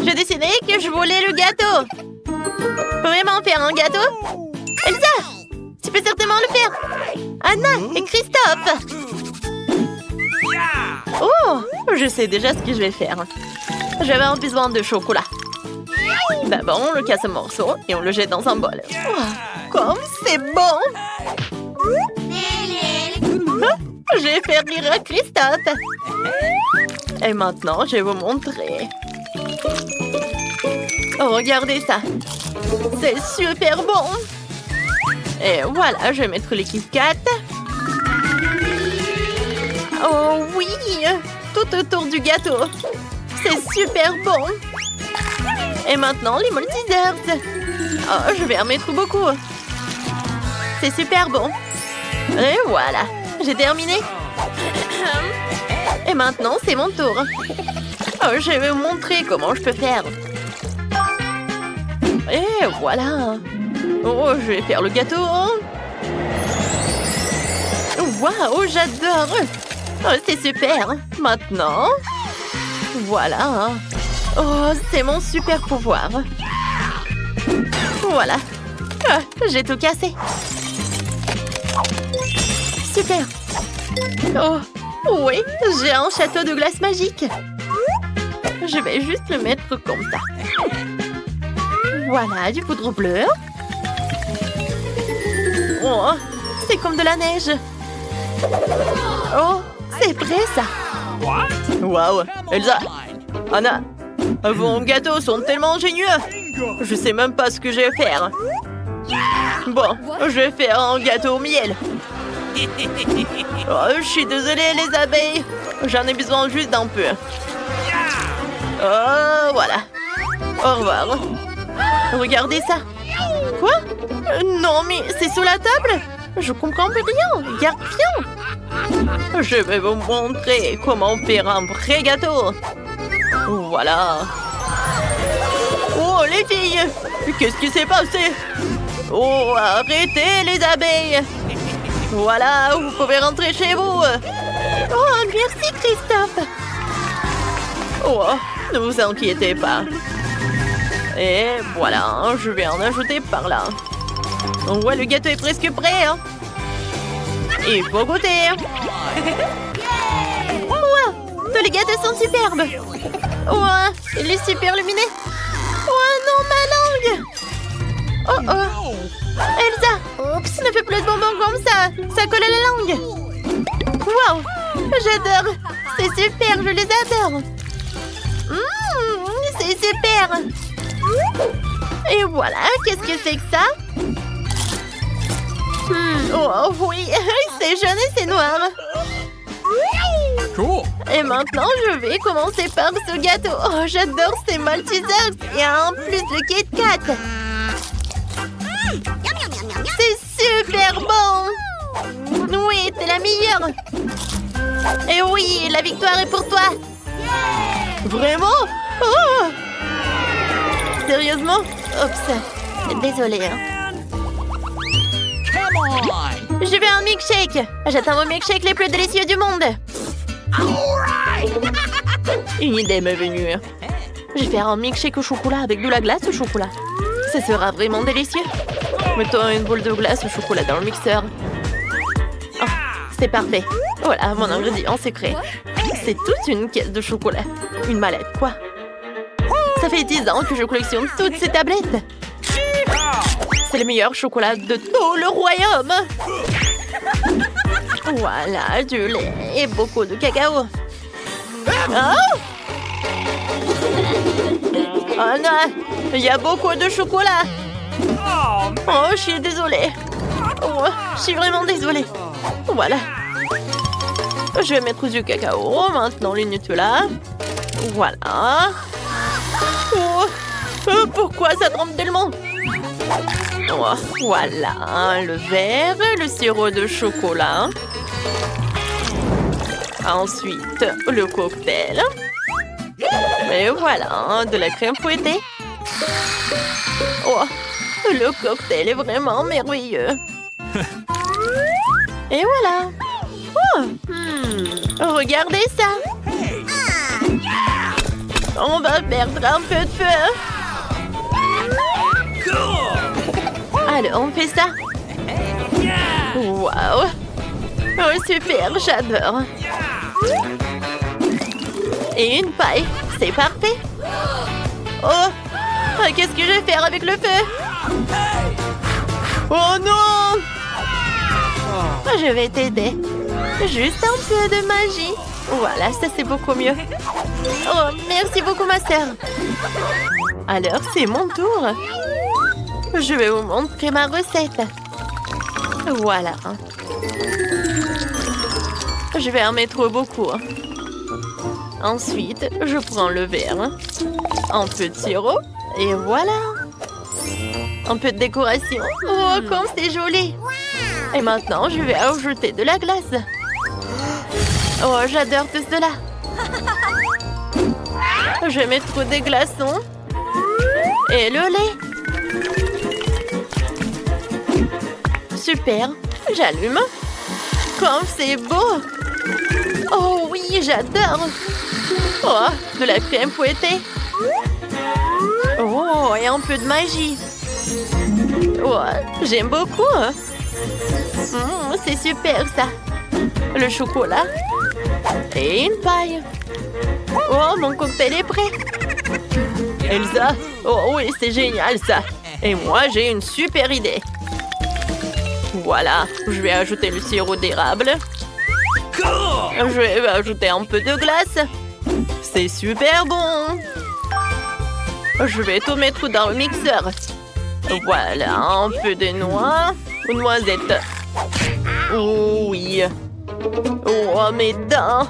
J'ai décidé que je voulais le gâteau. Vraiment faire un gâteau? Elsa, tu peux certainement le faire. Anna et Christophe. Oh, je sais déjà ce que je vais faire. Je vais avoir besoin de chocolat. D'abord, on le casse en morceaux et on le jette dans un bol. Oh, comme c'est bon! Je vais faire rire à Christophe. Et maintenant, je vais vous montrer. Oh, regardez ça. C'est super bon. Et voilà, je vais mettre les Kit Kat. Oh oui, tout autour du gâteau. C'est super bon. Et maintenant, les multi-desserts. Oh, je vais en mettre beaucoup. C'est super bon. Et voilà, j'ai terminé. Et maintenant, c'est mon tour. Oh, je vais vous montrer comment je peux faire. Et voilà. Oh, je vais faire le gâteau. Waouh, j'adore. Oh, c'est super. Maintenant, voilà. Oh, c'est mon super pouvoir. Voilà. Ah, j'ai tout cassé. Super. Oh, oui, j'ai un château de glace magique. Je vais juste le mettre comme ça. Voilà, du poudre bleue. Oh, c'est comme de la neige. Oh, c'est prêt ça. Waouh, Elsa, Anna, vos gâteaux sont tellement ingénieux. Je sais même pas ce que je vais faire. Bon, je vais faire un gâteau au miel. Oh, je suis désolée les abeilles. J'en ai besoin juste d'un peu. Oh, voilà. Au revoir. Regardez ça. Quoi? Non, mais c'est sous la table? Je comprends plus rien. Regarde bien. Je vais vous montrer comment faire un vrai gâteau. Voilà. Oh, les filles! Qu'est-ce qui s'est passé? Oh, arrêtez les abeilles! Voilà, vous pouvez rentrer chez vous. Oh, merci Christophe. Oh, ne vous inquiétez pas. Et voilà, je vais en ajouter par là. Ouais, le gâteau est presque prêt. Hein. Il faut goûter. Wow, tous les gâteaux sont superbes. Ouais, il est super lumineux. Oh non, ma langue. Oh oh. Elsa, oups, ne fais plus de bonbons comme ça. Ça colle à la langue. Wow, j'adore. C'est super, je les adore. C'est super. Et voilà, qu'est-ce que c'est que ça? Oh oui, c'est jaune et c'est noir. Cool. Et maintenant, je vais commencer par ce gâteau. Oh, j'adore ces Maltesers. Et en plus, le Kit Kat. C'est super bon. Oui, t'es la meilleure. Et oui, la victoire est pour toi. Vraiment? Oh. Sérieusement? Oups. Désolée. Hein. Je veux un milkshake. J'attends mon milkshake les plus délicieux du monde. Une idée m'est venue. Je vais faire un milkshake au chocolat avec de la glace au chocolat. Ce sera vraiment délicieux. Mettons une boule de glace au chocolat dans le mixeur. Oh, c'est parfait. Voilà mon ingrédient secret. C'est toute une caisse de chocolat. Une mallette, quoi. Ça fait 10 ans que je collectionne toutes ces tablettes. C'est le meilleur chocolat de tout le royaume. Voilà, du lait et beaucoup de cacao. Oh! Oh non, il y a beaucoup de chocolat. Oh, je suis désolée. Oh, je suis vraiment désolée. Voilà. Je vais mettre du cacao, maintenant le Nutella. Voilà. Oh, pourquoi ça trempe tellement? Oh, voilà, le verre, le sirop de chocolat. Ensuite, le cocktail. Et voilà, de la crème fouettée. Oh, le cocktail est vraiment merveilleux. Et voilà. Oh, regardez ça. On va perdre un peu de feu. Alors, on fait ça. Waouh. Oh, super, j'adore. Et une paille. C'est parfait. Oh, qu'est-ce que je vais faire avec le feu? Oh non! Je vais t'aider. Juste un peu de magie. Voilà, ça c'est beaucoup mieux. Oh, merci beaucoup ma sœur. Alors, c'est mon tour. Je vais vous montrer ma recette. Voilà. Je vais en mettre beaucoup. Ensuite, je prends le verre. Un peu de sirop. Et voilà. Un peu de décoration. Oh, comme c'est joli. Et maintenant, je vais ajouter de la glace. Oh, j'adore tout cela. Je vais mettre des glaçons. Et le lait. Super. J'allume. Comme c'est beau. Oh oui, j'adore. Oh, de la crème fouettée. Oh, et un peu de magie. Oh, j'aime beaucoup. C'est super ça. Le chocolat. Et une paille. Oh, mon cocktail est prêt. Elsa. Oh oui, c'est génial ça. Et moi, j'ai une super idée. Voilà, je vais ajouter le sirop d'érable. Je vais ajouter un peu de glace. C'est super bon. Je vais tout mettre dans le mixeur. Voilà, un peu de noix ou noisettes. Oh oui. Oh, mes dents.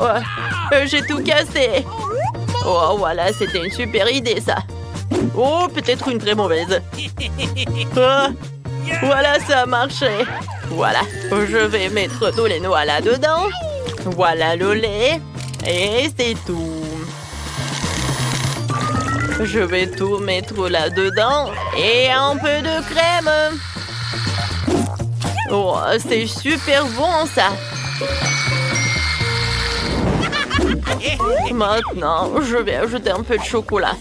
Oh, j'ai tout cassé. Oh, voilà, c'était une super idée, ça. Oh, peut-être une très mauvaise. Oh, voilà, ça a marché. Voilà, je vais mettre tous les noix là-dedans. Voilà le lait. Et c'est tout. Je vais tout mettre là-dedans. Et un peu de crème. Oh, c'est super bon, ça. Maintenant, je vais ajouter un peu de chocolat.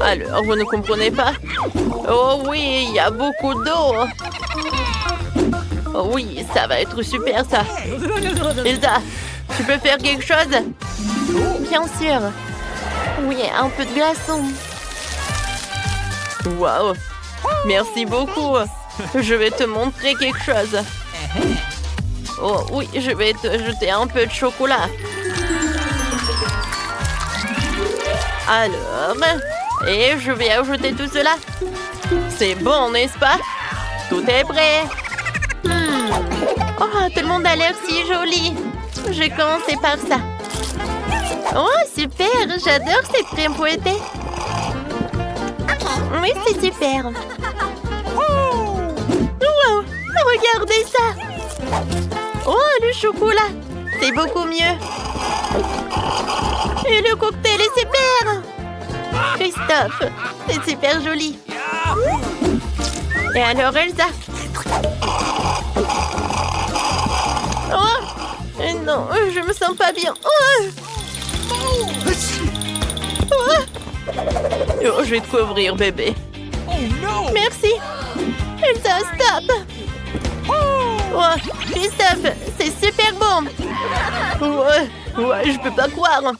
Alors, vous ne comprenez pas? Oh oui, il y a beaucoup d'eau. Oh oui, ça va être super, ça. Elsa, tu peux faire quelque chose? Bien sûr. Oui, un peu de glaçon. Waouh. Merci beaucoup. Je vais te montrer quelque chose. Oh oui, je vais te jeter un peu de chocolat. Alors, et je vais ajouter tout cela. C'est bon, n'est-ce pas? Tout est prêt. Oh, tout le monde a l'air si joli. Je vais commencer par ça. Oh, super, j'adore cette crème fouettée. Oui, c'est super. Wow, regardez ça. Oh, le chocolat. C'est beaucoup mieux. Et le cocktail est super. Christophe, c'est super joli. Et alors, Elsa? Oh, non, je me sens pas bien. Oh, oh, je vais te couvrir, bébé. Merci. Elsa, stop. Oh, Christophe, c'est super bon. Ouais, je peux pas croire.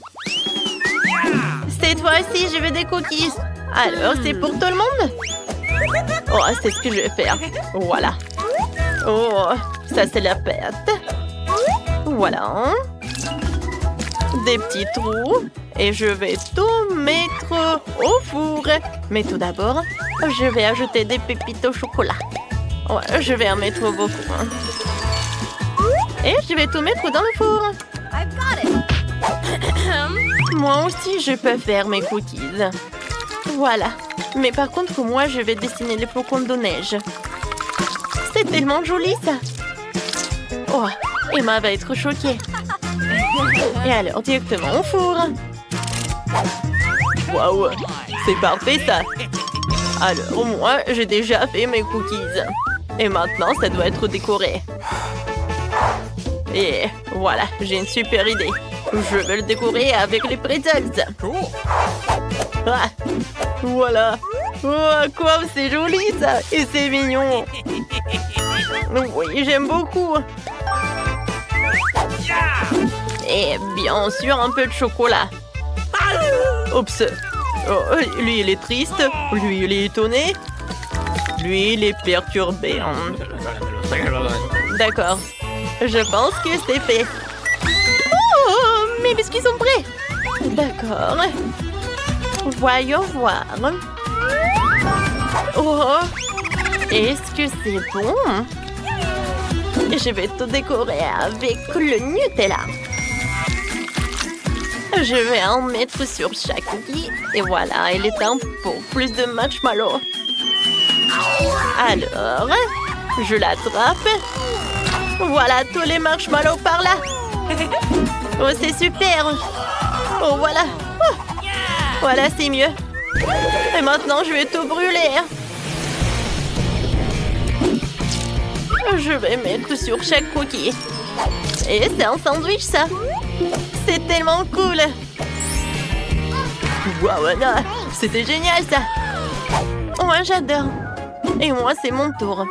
Cette fois-ci, je veux des cookies. Alors, c'est pour tout le monde? Oh, c'est ce que je vais faire. Voilà. Oh, ça c'est la pâte. Voilà. Des petits trous. Et je vais tout mettre au four. Mais tout d'abord, je vais ajouter des pépites au chocolat. Ouais, je vais en mettre beaucoup. Et je vais tout mettre dans le four. Moi aussi, je peux faire mes cookies. Voilà. Mais par contre, moi, je vais dessiner les flocons de neige. C'est tellement joli, ça. Oh, Emma va être choquée. Et alors, directement au four. Waouh, c'est parfait, ça. Alors, moi, j'ai déjà fait mes cookies. Et maintenant, ça doit être décoré. Et voilà, j'ai une super idée. Je vais le décorer avec les pretzels. Ah, voilà. Oh, quoi, c'est joli ça. Et c'est mignon. Oui, j'aime beaucoup. Et bien sûr, un peu de chocolat. Oups. Oh, lui, il est triste. Lui, il est étonné. Lui, il est perturbé. D'accord. Je pense que c'est fait. Oh, mes biscuits sont prêts. D'accord. Voyons voir. Oh, est-ce que c'est bon? Je vais tout décorer avec le Nutella. Je vais en mettre sur chaque cookie. Et voilà, il est temps pour plus de marshmallows. Alors, je l'attrape. Voilà tous les marshmallows par là. Oh, c'est super. Oh, voilà. Oh. Voilà, c'est mieux. Et maintenant, je vais tout brûler. Je vais mettre sur chaque cookie. Et c'est un sandwich, ça. C'est tellement cool. Voilà. C'était génial, ça. Moi, j'adore. Et moi, c'est mon tour.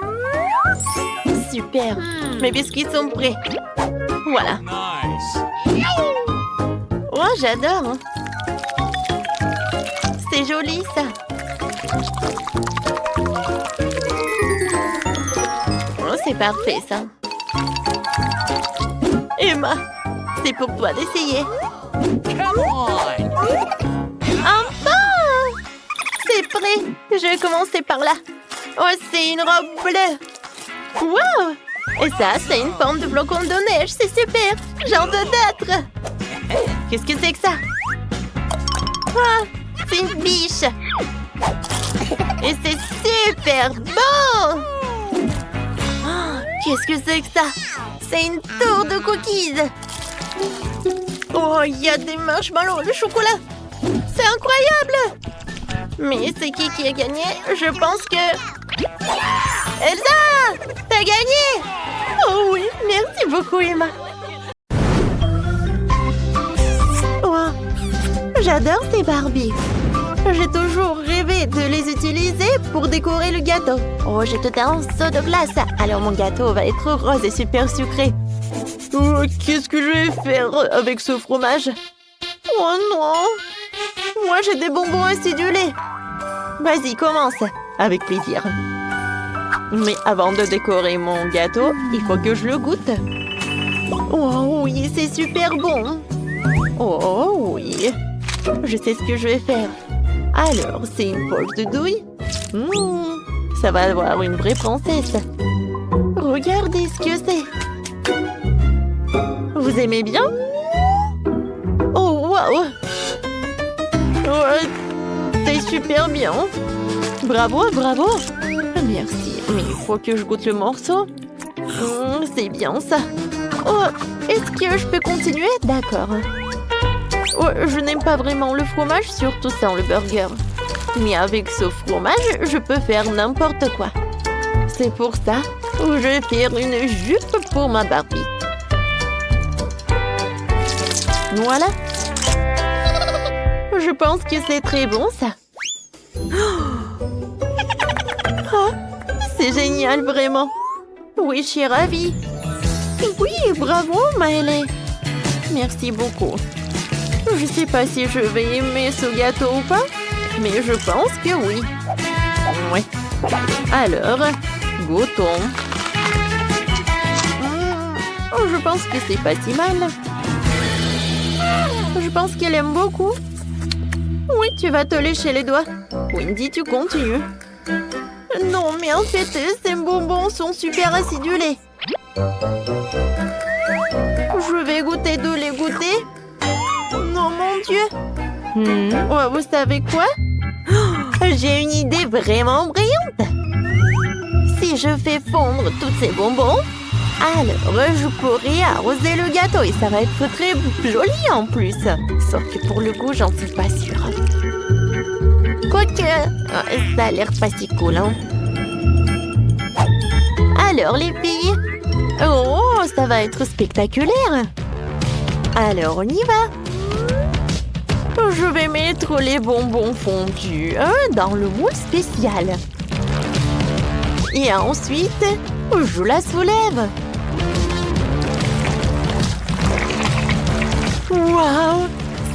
Super. Mes biscuits sont prêts. Voilà. Oh, j'adore. C'est joli, ça. Oh, c'est parfait, ça. Emma, c'est pour toi d'essayer. Enfin! C'est prêt. Je vais commencer par là. Oh, c'est une robe bleue. Wow! Et ça, c'est une forme de flocon de neige. C'est super. J'en veux d'autres. Qu'est-ce que c'est que ça? Ah, c'est une biche. Et c'est super beau. Oh, qu'est-ce que c'est que ça? C'est une tour de cookies. Oh, il y a des marshmallows, le chocolat. C'est incroyable. Mais c'est qui a gagné? Je pense que... Elsa! T'as gagné! Oh oui, merci beaucoup, Emma. Oh, j'adore ces Barbies. J'ai toujours rêvé de les utiliser pour décorer le gâteau. Oh, j'ai tout un seau de glace. Alors mon gâteau va être rose et super sucré. Oh, qu'est-ce que je vais faire avec ce fromage? Oh non! Moi, j'ai des bonbons acidulés. Vas-y, commence. Avec plaisir. Mais avant de décorer mon gâteau, il faut que je le goûte. Oh oui, c'est super bon. Oh oui. Je sais ce que je vais faire. Alors, c'est une poche de douille. Ça va avoir une vraie princesse. Regardez ce que c'est. Vous aimez bien? Oh, wow. Ouais, c'est super bien. Bravo, bravo. Merci, mais il faut que je goûte le morceau. C'est bien ça. Oh, est-ce que je peux continuer? D'accord. Oh, je n'aime pas vraiment le fromage, surtout sans le burger. Mais avec ce fromage, je peux faire n'importe quoi. C'est pour ça que je vais faire une jupe pour ma Barbie. Voilà. Je pense que c'est très bon, ça. Oh, c'est génial, vraiment. Oui, je suis ravie. Oui, bravo, Maëlle. Merci beaucoup. Je ne sais pas si je vais aimer ce gâteau ou pas, mais je pense que oui. Oui. Alors, goûtons. Je pense que c'est pas si mal. Je pense qu'elle aime beaucoup. Oui, tu vas te lécher les doigts. Wendy, tu continues. Non, mais en fait, ces bonbons sont super acidulés. Je vais goûter de les goûter. Non, mon Dieu. Ouais, vous savez quoi? J'ai une idée vraiment brillante. Si je fais fondre tous ces bonbons, alors je pourrai arroser le gâteau et ça va être très joli en plus. Sauf que pour le goût, j'en suis pas sûre. Quoique, ça a l'air pas si cool, hein? Alors les filles, oh, ça va être spectaculaire. Alors, on y va. Je vais mettre les bonbons fondus dans le moule spécial. Et ensuite, je la soulève. Waouh!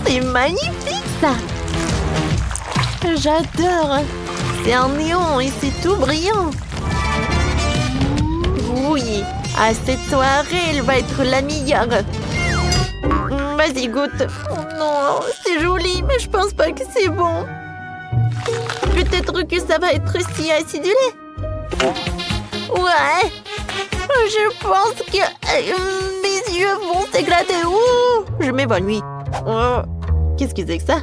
C'est magnifique, ça! J'adore! C'est en néon et c'est tout brillant. Oui, à cette soirée, elle va être la meilleure. Vas-y, goûte. Oh non, c'est joli, mais je pense pas que c'est bon. Peut-être que ça va être si acidulé. Ouais. Je pense que mes yeux vont s'éclater. Ouh, je m'évanouis. Oh, qu'est-ce que c'est que ça?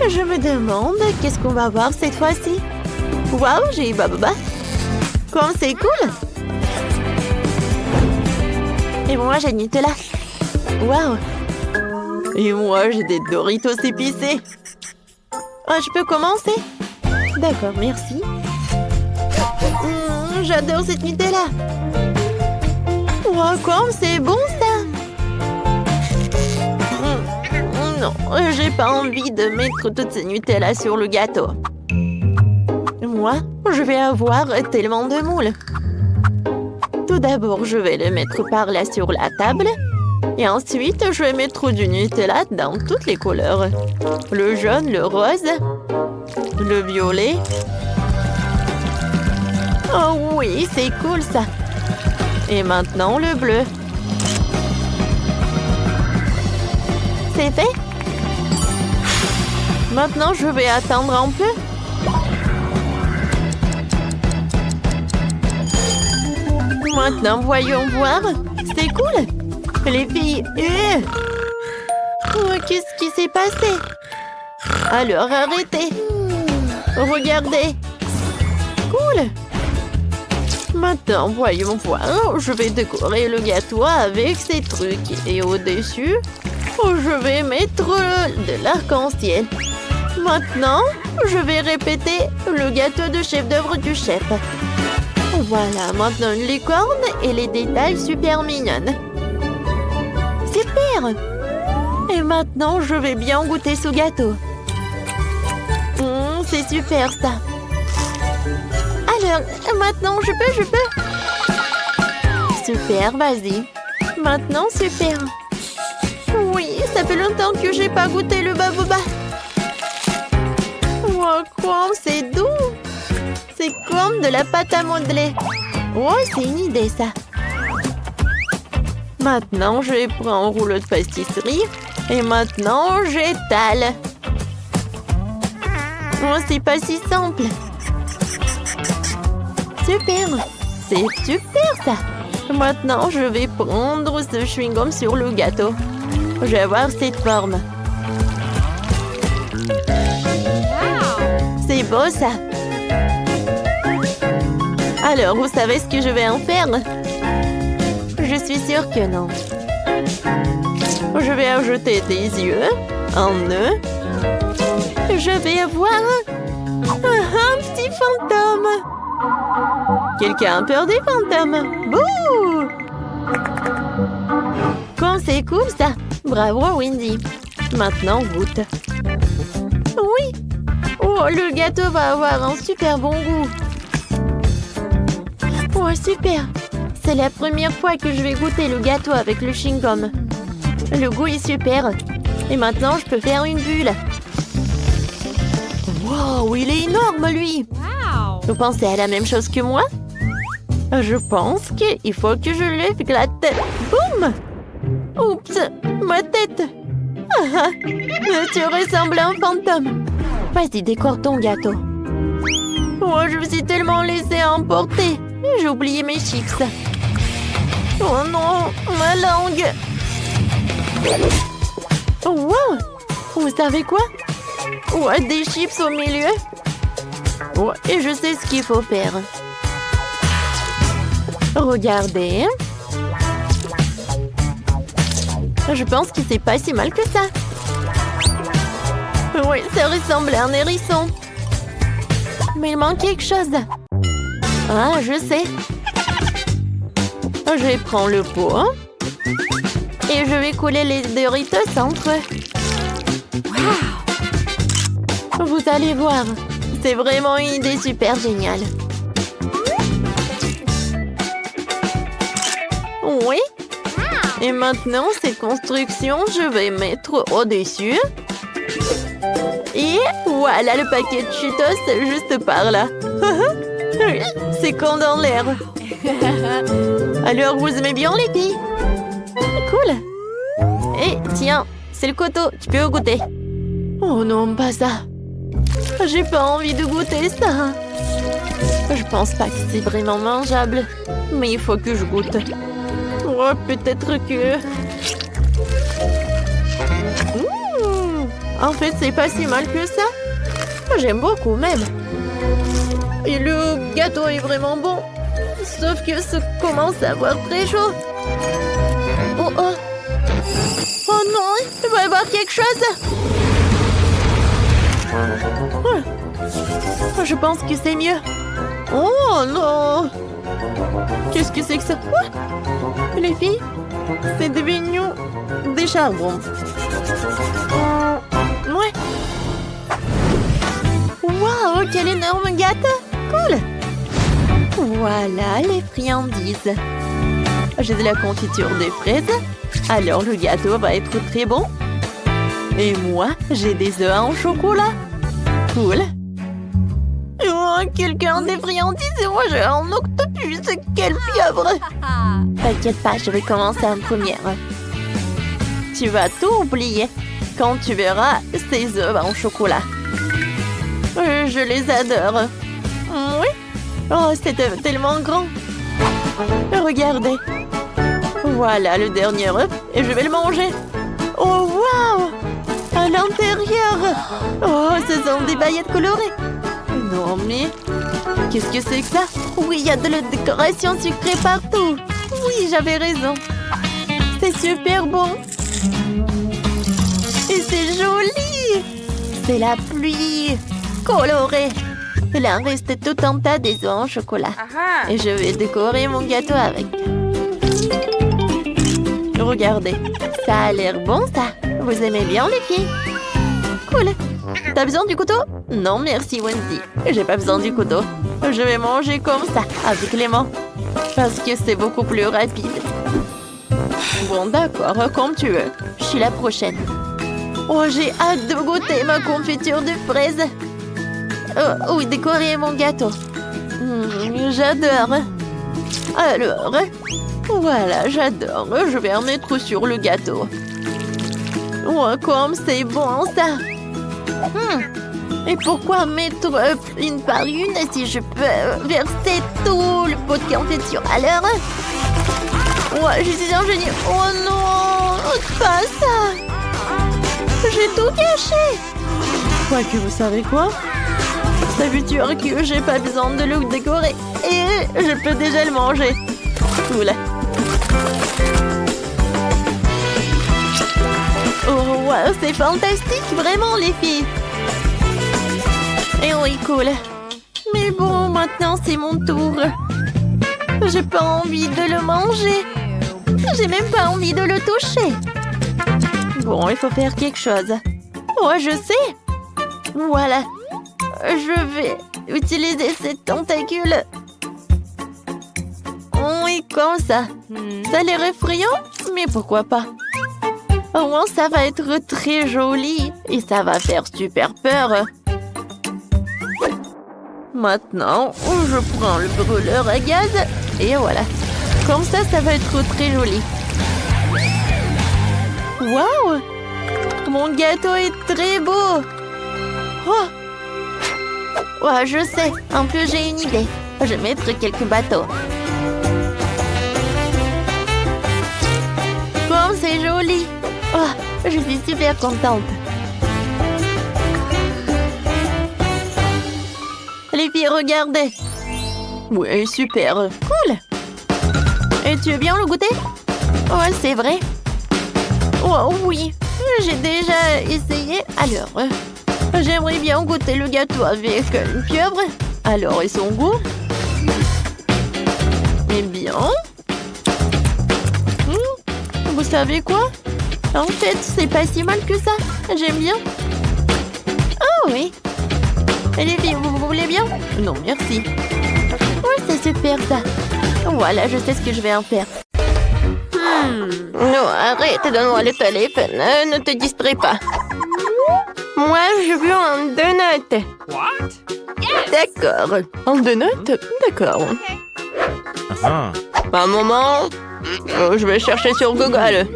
Je me demande qu'est-ce qu'on va voir cette fois-ci. Waouh, j'ai eu Bababa. Comme c'est cool. Et moi, j'ai Nutella. Waouh. Et moi, j'ai des Doritos épicés. Ah, je peux commencer? D'accord, merci. J'adore cette Nutella. Wow, comme c'est bon, ça. Non, j'ai pas envie de mettre toutes ces Nutella sur le gâteau. Moi, je vais avoir tellement de moules. Tout d'abord, je vais le mettre par là sur la table. Et ensuite, je vais mettre du Nutella dans toutes les couleurs. Le jaune, le rose, le violet. Oh oui, c'est cool ça. Et maintenant, le bleu. C'est fait? Maintenant, je vais attendre un peu. Maintenant, voyons voir. C'est cool. Les filles... Oh, qu'est-ce qui s'est passé? Alors, arrêtez. Regardez. Cool. Maintenant, voyons voir. Je vais décorer le gâteau avec ces trucs. Et au-dessus, je vais mettre de l'arc-en-ciel. Maintenant, je vais répéter le gâteau de chef-d'œuvre du chef. Voilà, maintenant une licorne et les détails super mignonnes. Super! Et maintenant, je vais bien goûter ce gâteau. C'est super, ça. Alors, maintenant, je peux. Super, vas-y. Maintenant, super. Oui, ça fait longtemps que j'ai pas goûté le Bababa. Wow, quoi, c'est doux. C'est comme de la pâte à modeler. Oh, c'est une idée, ça. Maintenant, je prends un rouleau de pastisserie. Et maintenant, j'étale. Oh, c'est pas si simple. Super. C'est super, ça. Maintenant, je vais prendre ce chewing-gum sur le gâteau. Je vais avoir cette forme. C'est beau, ça. Alors, vous savez ce que je vais en faire? Je suis sûre que non. Je vais ajouter des yeux, un nœud. Je vais avoir un petit fantôme. Quelqu'un a peur des fantômes? Bouh! Comme c'est cool, ça. Bravo, Wendy. Maintenant, goûte. Oui. Oh, le gâteau va avoir un super bon goût. Oh, super. C'est la première fois que je vais goûter le gâteau avec le chewing-gum. Le goût est super. Et maintenant, je peux faire une bulle. Wow, il est énorme, lui. Vous pensez à la même chose que moi? Je pense qu'il faut que je lève la tête. Boum! Oups, ma tête. Ah, tu ressembles à un fantôme. Vas-y, décore ton gâteau. Oh, je me suis tellement laissée emporter. J'ai oublié mes chips. Oh non, ma langue. Oh, wow! Vous savez quoi? Ouais, des chips au milieu. Ouais, et je sais ce qu'il faut faire. Regardez. Je pense que c'est pas si mal que ça. Oui, ça ressemble à un hérisson. Mais il manque quelque chose. Ah, je sais. Je prends le pot. Et je vais coller les Doritos entre eux. Vous allez voir. C'est vraiment une idée super géniale. Oui. Et maintenant, cette construction, je vais mettre au-dessus. Et voilà le paquet de Cheetos juste par là. C'est comme dans l'air. Alors, vous aimez bien les filles? Cool. Et tiens, c'est le couteau. Tu peux goûter. Oh non, pas ça. J'ai pas envie de goûter ça. Je pense pas que c'est vraiment mangeable. Mais il faut que je goûte. Oh, peut-être que... En fait, c'est pas si mal que ça. J'aime beaucoup même. Et le gâteau est vraiment bon. Sauf que ça commence à avoir très chaud. Oh oh. Oh non, il va y avoir quelque chose. Je pense que c'est mieux. Oh non. Qu'est-ce que c'est que ça? Les filles, c'est devenu des charbons. Ouais. Waouh, quel énorme gâteau. Cool. Voilà les friandises. J'ai de la confiture de fraises. Alors le gâteau va être très bon. Et moi, j'ai des œufs en chocolat. Cool. Oh, quelqu'un des friandises et moi j'ai un octopus. Quelle pieuvre. T'inquiète pas, je vais commencer en première. Tu vas tout oublier quand tu verras ces œufs en chocolat. Je les adore. Oui. Oh, c'est tellement grand. Regardez. Voilà le dernier œuf et je vais le manger. Oh, waouh! À l'intérieur. Oh, ce sont des paillettes colorées. Non, mais... Qu'est-ce que c'est que ça? Oui, il y a de la décoration sucrée partout. Oui, j'avais raison. C'est super bon. Et c'est joli. C'est la pluie colorée. Il en reste tout un tas des œufs en chocolat. Et je vais décorer mon gâteau avec. Regardez, ça a l'air bon ça. Vous aimez bien les filles? Cool. T'as besoin du couteau? Non, merci Wendy. J'ai pas besoin du couteau. Je vais manger comme ça, avec les mains. Parce que c'est beaucoup plus rapide. Bon, d'accord, comme tu veux. Je suis la prochaine. Oh, j'ai hâte de goûter ma confiture de fraises. Oui, décorer mon gâteau. J'adore. Alors, voilà, j'adore. Je vais en mettre sur le gâteau. Oh, comme c'est bon ça. Et pourquoi mettre une par une si je peux verser tout le pot de confiture à l'heure? Ouais, je suis un génie. Oh non, pas ça. J'ai tout gâché. Quoique, vous savez quoi? Ça veut dire que j'ai pas besoin de le décorer. Et je peux déjà le manger. Cool. Oh, wow, c'est fantastique, vraiment, les filles. Et oui, cool. Mais bon, maintenant, c'est mon tour. J'ai pas envie de le manger. J'ai même pas envie de le toucher. Bon, il faut faire quelque chose. Oh, je sais. Voilà. Je vais utiliser ces tentacules. Oui, comme ça. Ça a l'air effrayant, mais pourquoi pas? Au moins, ça va être très joli et ça va faire super peur. Maintenant, je prends le brûleur à gaz et voilà. Comme ça, ça va être très joli. Waouh! Mon gâteau est très beau. Oh! Ouais, je sais. En plus, j'ai une idée. Je vais mettre quelques bateaux. Comme c'est joli. Oh, je suis super contente. Les filles, regardez. Ouais, super. Cool. Et tu veux bien le goûter? Ouais, c'est vrai. Oh oui, j'ai déjà essayé. Alors, j'aimerais bien goûter le gâteau avec une pieuvre. Alors, et son goût? Eh bien... Vous savez quoi? En fait, c'est pas si mal que ça. J'aime bien. Oh oui. Les filles, vous voulez bien? Non, merci. Oui, c'est super ça. Voilà, je sais ce que je vais en faire. Non, arrête, donne-moi le téléphone. Ne te distrais pas. Moi, je veux un donut. D'accord. Un donut? D'accord. Un moment. Je vais chercher sur Google.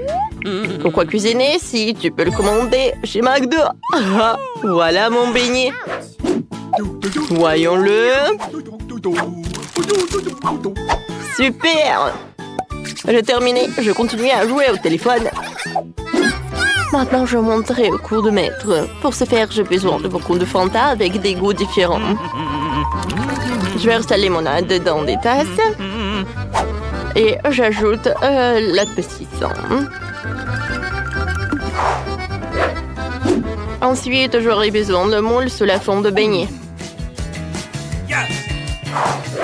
Pourquoi cuisiner si tu peux le commander chez McDo? Voilà mon beignet. Voyons-le. Super. J'ai terminé. Je continue à jouer au téléphone. Maintenant, je monterai au cours de maître. Pour ce faire, j'ai besoin de beaucoup de Fanta avec des goûts différents. Je verse la limonade dans des tasses. Et j'ajoute l'appétissant. Ensuite, j'aurai besoin de moule sous la forme de beignet.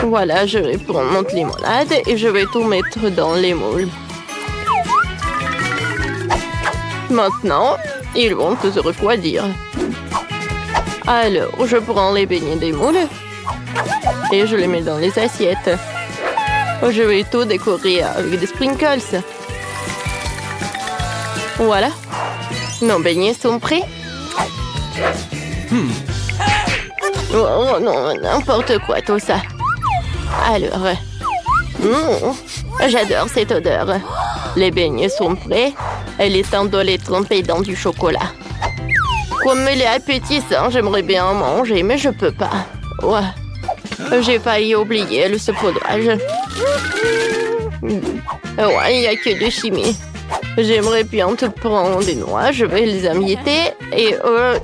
Voilà, je vais prendre mon limonade et je vais tout mettre dans les moules. Maintenant, ils vont se refroidir. Alors, je prends les beignets des moules et je les mets dans les assiettes. Je vais tout décorer avec des sprinkles. Voilà. Nos beignets sont prêts. Oh non, n'importe quoi tout ça. Alors, j'adore cette odeur. Les beignets sont prêts. Il est temps de les tremper dans du chocolat. Comme il est appétissant, j'aimerais bien en manger, mais je peux pas. Ouais. J'ai failli oublier le saupoudrage. Ouais, il n'y a que de chimie. J'aimerais bien te prendre des noix, je vais les emietter et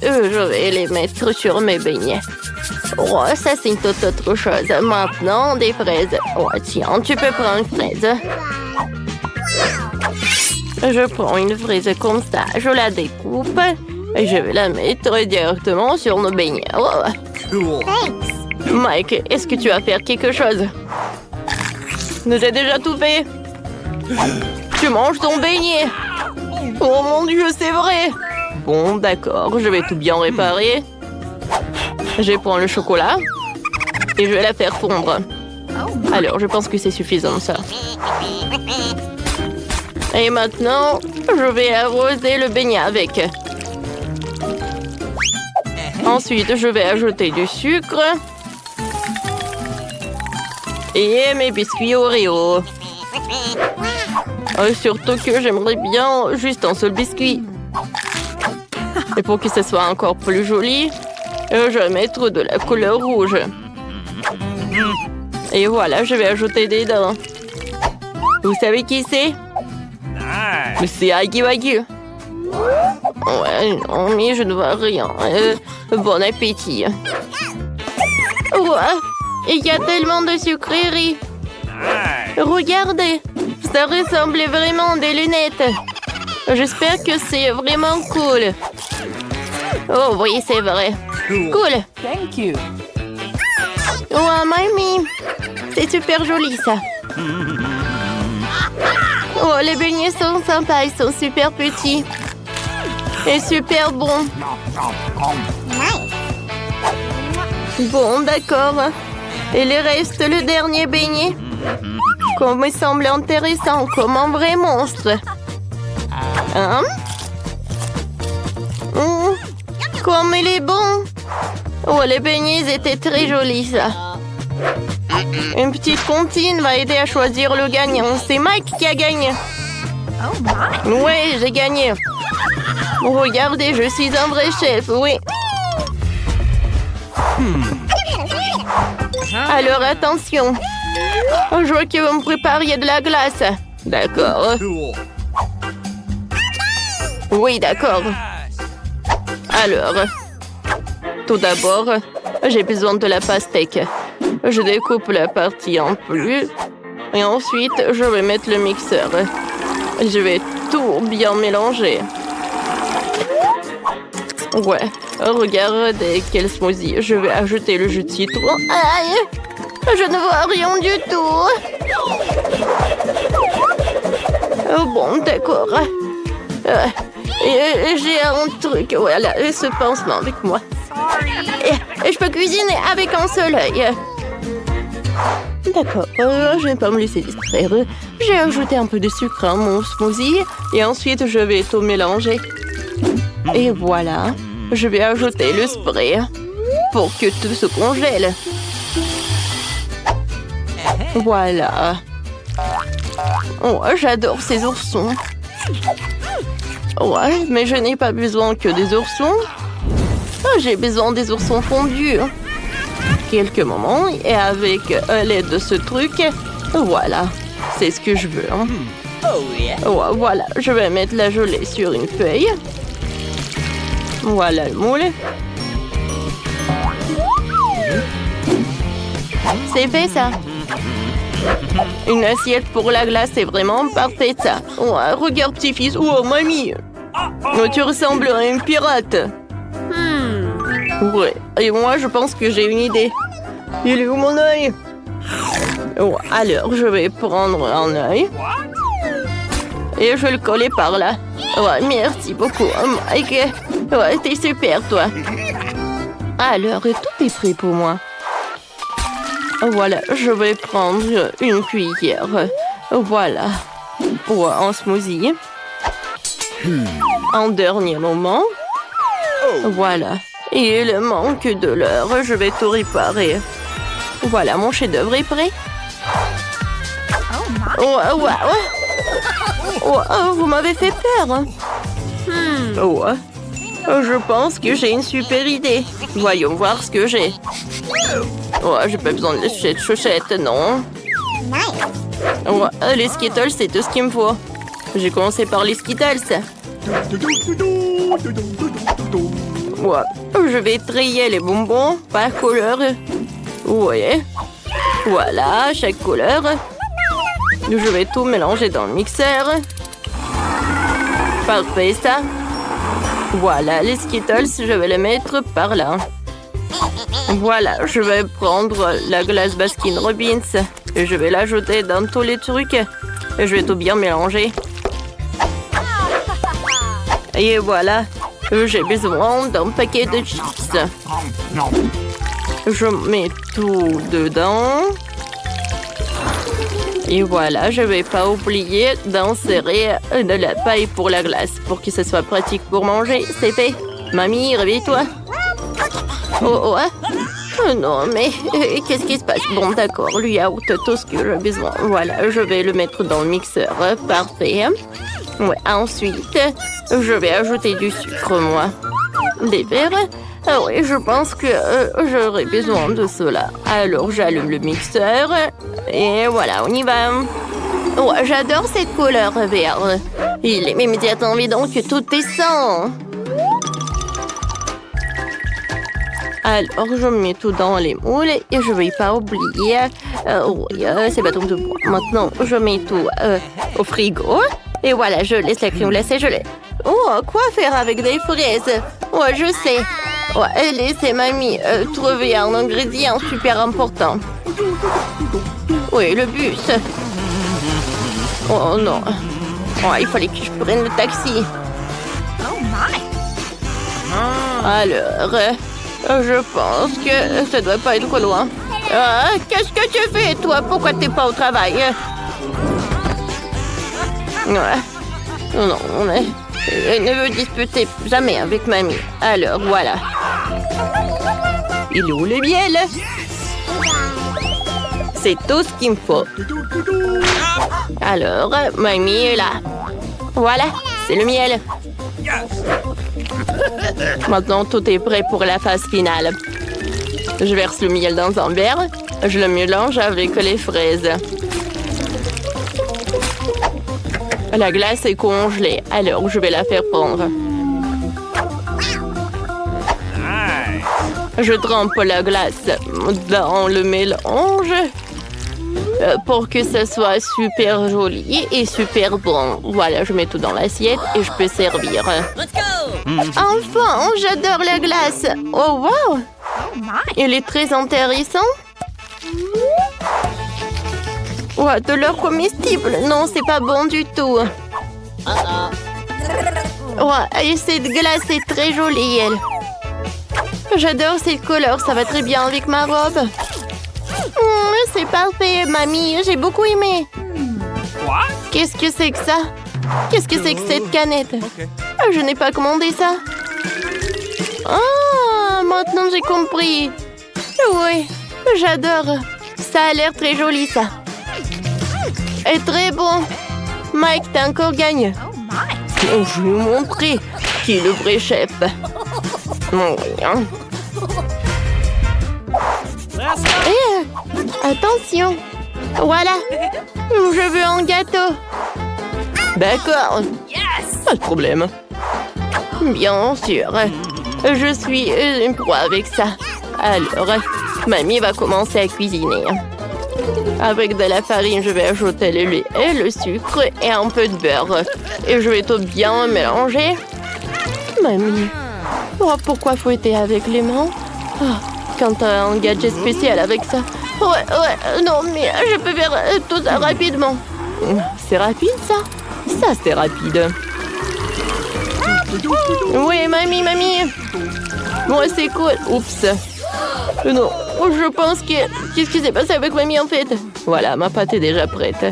je vais les mettre sur mes beignets. Oh, ça c'est une toute autre chose. Maintenant, des fraises. Oh, tiens, tu peux prendre une fraise. Je prends une fraise comme ça, je la découpe et je vais la mettre directement sur nos beignets. Oh. Mike, est-ce que tu vas faire quelque chose? J'ai déjà tout fait. Tu manges ton beignet. Oh mon Dieu, c'est vrai. Bon, d'accord, je vais tout bien réparer. Je prends le chocolat et je vais la faire fondre. Alors, je pense que c'est suffisant, ça. Et maintenant, je vais arroser le beignet avec. Ensuite, je vais ajouter du sucre. Et mes biscuits Oreo. Surtout que j'aimerais bien juste un seul biscuit. Et pour que ce soit encore plus joli, je vais mettre de la couleur rouge. Et voilà, je vais ajouter des dents. Vous savez qui c'est? C'est Aggy Waggy. Ouais, non, mais je ne vois rien. Bon appétit. Ouais, il y a tellement de sucreries. Regardez, ça ressemble vraiment à des lunettes. J'espère que c'est vraiment cool. Oh oui, c'est vrai. Cool. Thank you. Oh, mamie, c'est super joli ça. Oh, les beignets sont sympas, ils sont super petits. Et super bons. Bon, d'accord. Il reste le dernier beignet. Comme il semble intéressant, comme un vrai monstre. Hein? Comme il est bon. Oh, les beignets étaient très jolis, ça. Une petite comptine va aider à choisir le gagnant. C'est Mike qui a gagné. Oui, j'ai gagné. Regardez, je suis un vrai chef, oui. Alors, attention. Je vois que vous me prépariez de la glace. D'accord. Oui, d'accord. Alors, tout d'abord, j'ai besoin de la pastèque. Je découpe la partie en plus. Et ensuite, je vais mettre le mixeur. Je vais tout bien mélanger. Ouais, regardez quel smoothie. Je vais ajouter le jus de citron. Aïe, je ne vois rien du tout. Oh, bon, d'accord. J'ai un truc, voilà, ce pansement avec moi. Et je peux cuisiner avec un seul œil. D'accord, je ne vais pas me laisser distraire. J'ai ajouté un peu de sucre à mon smoothie et ensuite je vais tout mélanger. Et voilà, je vais ajouter le spray pour que tout se congèle. Voilà. Oh, j'adore ces oursons. Ouais, mais je n'ai pas besoin que des oursons. Oh, j'ai besoin des oursons fondus. Quelques moments et avec l'aide de ce truc, voilà, c'est ce que je veux. Hein. Oh, voilà, je vais mettre la gelée sur une feuille. Voilà le moule. C'est fait ça. Une assiette pour la glace, c'est vraiment parfait ça. Oh, regarde petit-fils, oh mamie, tu ressembles à une pirate. Ouais, et moi je pense que j'ai une idée. Il est où mon œil? Oh, alors je vais prendre un œil et je vais le coller par là. Ouais, merci beaucoup, Mike. Ouais, t'es super toi. Alors, tout est prêt pour moi. Voilà, je vais prendre une cuillère. Voilà, pour un smoothie. En dernier moment. Voilà. Et il manque de l'heure, je vais tout réparer. Voilà, mon chef-d'œuvre est prêt. Vous m'avez fait peur. Je pense que j'ai une super idée. Voyons voir ce que j'ai. J'ai pas besoin de cette chaussette, non. Les Skittles, c'est tout ce qu'il me faut. J'ai commencé par les Skittles. Je vais trier les bonbons par couleur. Ouais. Voilà, chaque couleur. Je vais tout mélanger dans le mixeur. Parfait, ça. Voilà, les Skittles, je vais les mettre par là. Voilà, je vais prendre la glace Baskin Robbins et je vais l'ajouter dans tous les trucs. Et je vais tout bien mélanger. Et voilà, j'ai besoin d'un paquet de chips. Je mets tout dedans. Et voilà, je ne vais pas oublier d'insérer de la paille pour la glace pour que ce soit pratique pour manger. C'est fait. Mamie, réveille-toi. Oh, non, mais qu'est-ce qui se passe? Bon, d'accord, lui a tout ce que j'ai besoin. Voilà, je vais le mettre dans le mixeur. Parfait. Ouais, ensuite, je vais ajouter du sucre, moi. Des verres. Oui, je pense que j'aurai besoin de cela. Alors, j'allume le mixeur. Et voilà, on y va. Ouais, j'adore cette couleur vert. Il est immédiatement évident que tout est sain. Alors, je mets tout dans les moules et je ne vais pas oublier ces bâtons de bois. Maintenant, je mets tout au frigo. Et voilà, je laisse la crème glacée gelée. Oh, quoi faire avec des fraises? Ouais, je sais. Ouais, laissez mamie trouver un ingrédient super important. Oui, le bus. Oh non. Il fallait que je prenne le taxi. Alors, je pense que ça doit pas être loin. Qu'est-ce que tu fais, toi? Pourquoi t'es pas au travail? Non, ne me disputez jamais avec mamie. Alors, voilà. Il est où le miel? C'est tout ce qu'il me faut. Alors, mamie est là. Voilà, c'est le miel. Maintenant, tout est prêt pour la phase finale. Je verse le miel dans un verre. Je le mélange avec les fraises. La glace est congelée, alors je vais la faire fondre. Je trempe la glace dans le mélange pour que ce soit super joli et super bon. Voilà, je mets tout dans l'assiette et je peux servir. Enfin, j'adore la glace. Oh, wow! Il est très intéressant. Ouais, de l'or comestible. Non, c'est pas bon du tout. Ouais, et cette glace est très jolie, elle. J'adore cette couleur, ça va très bien avec ma robe. C'est parfait, mamie, j'ai beaucoup aimé. Qu'est-ce que c'est que ça? Qu'est-ce que c'est que cette canette? Je n'ai pas commandé ça. Ah, maintenant j'ai compris. Oui, j'adore. Ça a l'air très joli, ça. Et très bon. Mike, t'as encore gagné. Oh, je vais vous montrer qui est le vrai chef. Attention. Voilà. Je veux un gâteau. D'accord. Pas de problème. Bien sûr. Je suis une proie avec ça. Alors, mamie va commencer à cuisiner. Avec de la farine, je vais ajouter le lait et le sucre et un peu de beurre. Et je vais tout bien mélanger. Mamie, pourquoi fouetter avec les mains? Quand t'as un gadget spécial avec ça. Ouais, non, mais je peux faire tout ça rapidement. C'est rapide, ça? Ça, c'est rapide. Oui, mamie. Moi, c'est cool. Oups. Non, je pense que... Qu'est-ce qui s'est passé avec mamie, en fait? Voilà, ma pâte est déjà prête.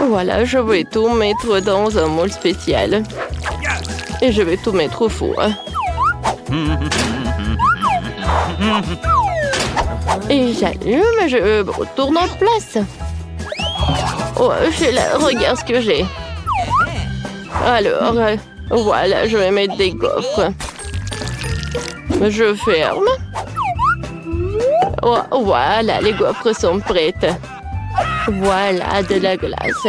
Voilà, je vais tout mettre dans un moule spécial. Et je vais tout mettre au four. Et j'allume, je retourne en place. Oh, regarde ce que j'ai. Alors, voilà, je vais mettre des gaufres. Je ferme. Oh, voilà, les gaufres sont prêtes. Voilà, de la glace.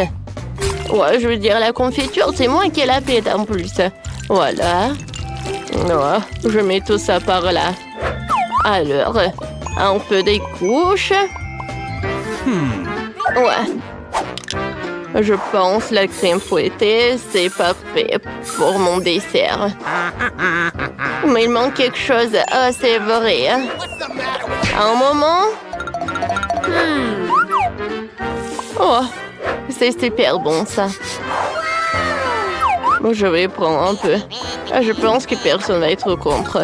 Ouais, je veux dire, la confiture, c'est moi qui l'ai faite en plus. Voilà. Oh, je mets tout ça par là. Alors, un peu des couches. Ouais. Je pense la crème fouettée, c'est parfait pour mon dessert. Mais il manque quelque chose. Ah, c'est vrai. Un moment. Oh, c'est super bon, ça. Je vais prendre un peu. Je pense que personne va être contre.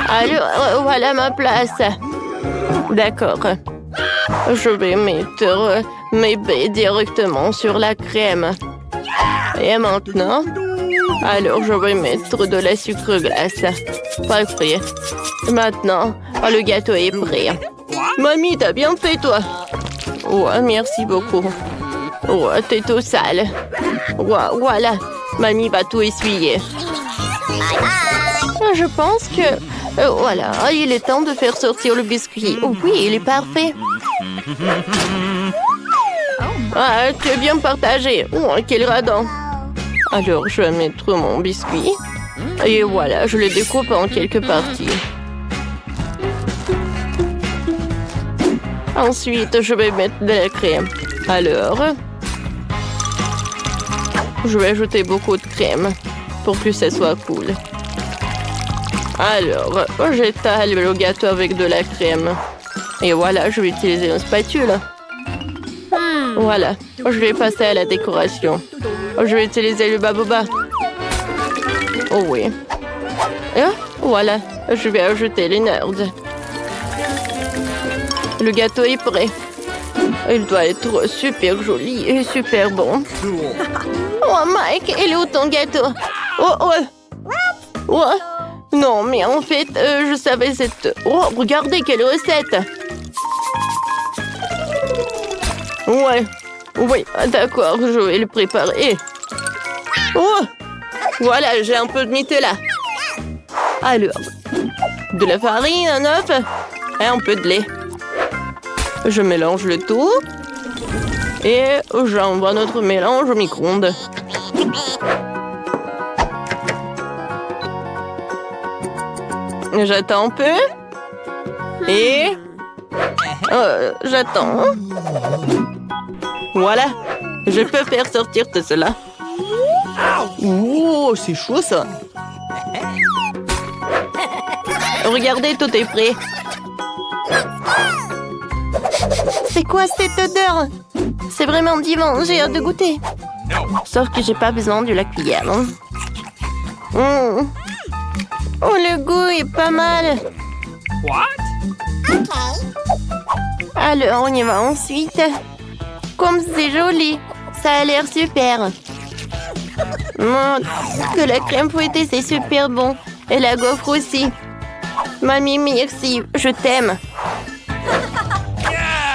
Alors, voilà ma place. D'accord. Je vais mettre mes baies directement sur la crème. Et maintenant, alors je vais mettre de la sucre glace. Parfait. Maintenant, le gâteau est prêt. Mamie, t'as bien fait, toi. Ouais, merci beaucoup. Ouais, t'es tout sale. Ouais, voilà. Mamie va tout essuyer. Je pense que... voilà, il est temps de faire sortir le biscuit. Oh, oui, il est parfait. Ah, tu es bien partagé. Oh, quel radin. Alors, je vais mettre mon biscuit. Et voilà, je le découpe en quelques parties. Ensuite, je vais mettre de la crème. Alors, je vais ajouter beaucoup de crème pour que ça soit cool. Alors, j'étale le gâteau avec de la crème. Et voilà, je vais utiliser une spatule. Voilà, je vais passer à la décoration. Je vais utiliser le baboba. Oh oui. Et voilà, je vais ajouter les nerds. Le gâteau est prêt. Il doit être super joli et super bon. Oh, Mike, il est où ton gâteau? Oh. Non, mais en fait, je savais cette... Oh, regardez quelle recette! Ouais. Oui, d'accord, je vais le préparer. Oh! Voilà, j'ai un peu de Nutella. Alors, de la farine, un œuf et un peu de lait. Je mélange le tout. Et j'envoie notre mélange au micro-ondes. J'attends un peu. Et... j'attends. Voilà. Je peux faire sortir tout cela. Oh, c'est chaud, ça. Regardez, tout est prêt. C'est quoi cette odeur? C'est vraiment divin, j'ai hâte de goûter. Sauf que j'ai pas besoin de la cuillère. Hein. Mmh. Oh, le goût est pas mal. Alors, on y va ensuite. Comme c'est joli. Ça a l'air super. De la crème fouettée, c'est super bon. Et la gaufre aussi. Mamie, merci. Je t'aime.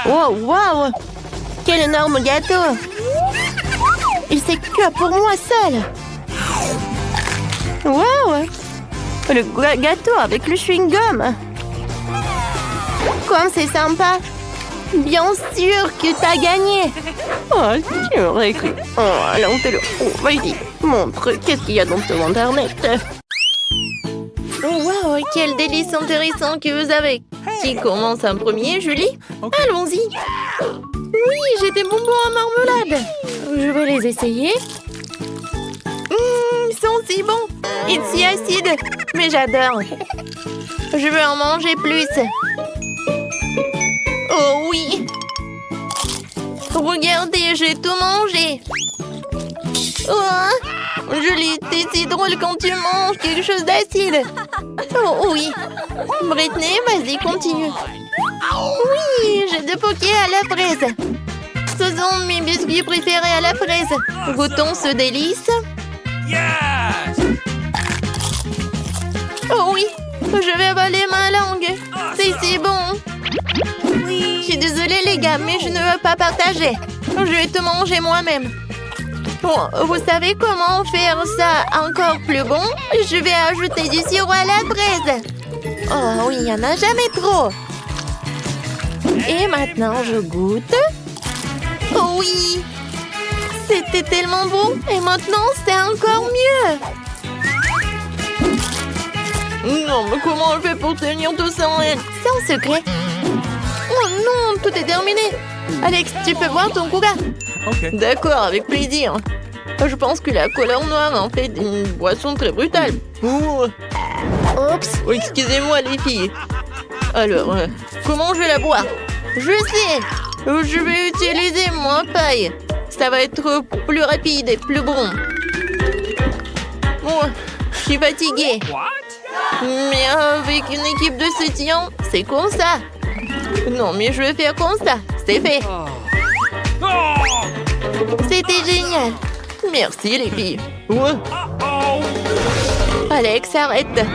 Wow, wow. Quel énorme gâteau. Et c'est que pour moi seul. Wow. Le gâteau avec le chewing-gum. Comme c'est sympa. Bien sûr que t'as gagné. Oh, tu aurais cru. Oh, allons, te le... Oh, vas-y, montre. Qu'est-ce qu'il y a dans ton internet? Oh, wow, quel délice intéressant que vous avez. Qui commence en premier, Julie? Okay. Allons-y. Oui, j'ai des bonbons à marmelade. Je vais les essayer. Ils sont si bons. Et si acides. Mais j'adore. Je veux en manger plus. Oh oui. Regardez, j'ai tout mangé. Oh, Julie, t'es si drôle quand tu manges quelque chose d'acide. Oh oui. Britney, vas-y, continue. Oui, j'ai des pokés à la fraise. Ce sont mes biscuits préférés à la fraise. Goûtons ce délice. Oh oui, je vais avaler ma langue. C'est si bon. Je suis désolée les gars, mais je ne veux pas partager. Je vais tout manger moi-même. Bon, vous savez comment faire ça encore plus bon? Je vais ajouter du sirop à la fraise. Oh oui, il n'y en a jamais trop. Et maintenant, je goûte. Oh oui! C'était tellement bon. Et maintenant, c'est encore mieux. Non, mais comment on fait pour tenir tout ça en elle? C'est en secret. Oh non, tout est terminé. Alex, tu peux boire ton coca? Okay. D'accord, avec plaisir. Je pense que la couleur noire en fait une boisson très brutale. Oups. Oh, excusez-moi les filles. Alors, comment je vais la boire? Je sais. Je vais utiliser mon paille. Ça va être plus rapide et plus bon. Oh, je suis fatiguée. Mais avec une équipe de soutien, c'est comme ça. Non, mais je vais faire comme ça. C'est fait. C'était génial. Merci, les filles. Ouais. Alex, arrête.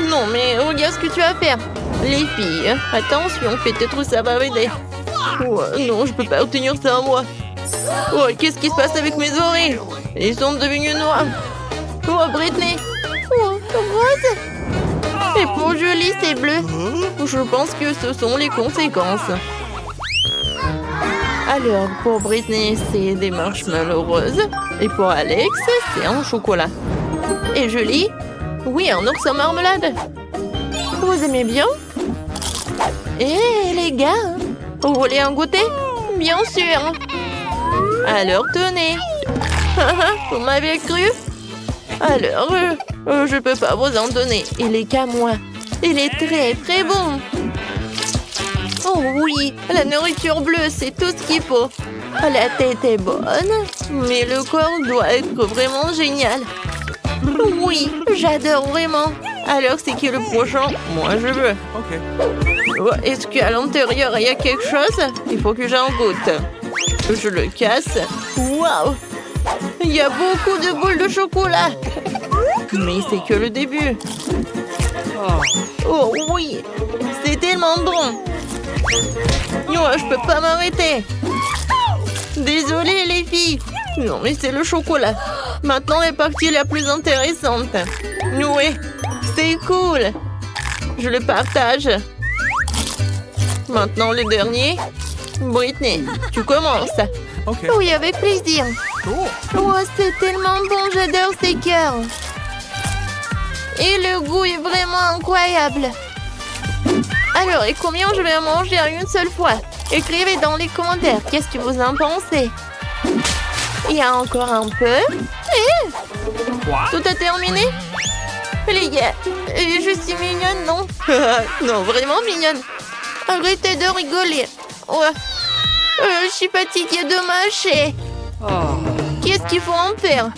Non, mais regarde ce que tu vas faire. Les filles, attention, peut-être ça va m'aider. Ouais, non, je peux pas obtenir ça à moi. Oh, qu'est-ce qui se passe avec mes oreilles? Ils sont devenus noirs. Oh, Britney. Oh, rose. Et pour Julie, c'est bleu. Je pense que ce sont les conséquences. Alors, pour Britney, c'est des marshmallows roses. Et pour Alex, c'est un chocolat. Et Julie? Oui, un ours en marmelade. Vous aimez bien? Eh, les gars, vous voulez un goûter? Bien sûr. Alors, tenez. Vous m'avez cru? Alors, je peux pas vous en donner. Il est qu'à moi. Il est très, très bon. Oh oui, la nourriture bleue, c'est tout ce qu'il faut. La tête est bonne, mais le corps doit être vraiment génial. Oui, j'adore vraiment. Alors, c'est qui le prochain? Moi, je veux. Oh, est-ce qu'à l'intérieur, il y a quelque chose? Il faut que j'en goûte. Je le casse. Waouh! Il y a beaucoup de boules de chocolat. Mais c'est que le début. Oh oui, c'est tellement bon. Non, je peux pas m'arrêter. Désolée les filles. Non, mais c'est le chocolat. Maintenant est partie la plus intéressante. Oui, c'est cool. Je le partage. Maintenant le dernier. Britney, tu commences. Okay. Oui, avec plaisir. Oh, c'est tellement bon, j'adore ces cœurs. Et le goût est vraiment incroyable. Alors, et combien je vais manger à une seule fois? Écrivez dans les commentaires, qu'est-ce que vous en pensez? Il y a encore un peu. Et tout a terminé? Les gars, je suis mignonne, non? Non, vraiment mignonne. Arrêtez de rigoler. Ouais. Je suis fatiguée de mâcher. Qu'est-ce qu'il faut en faire?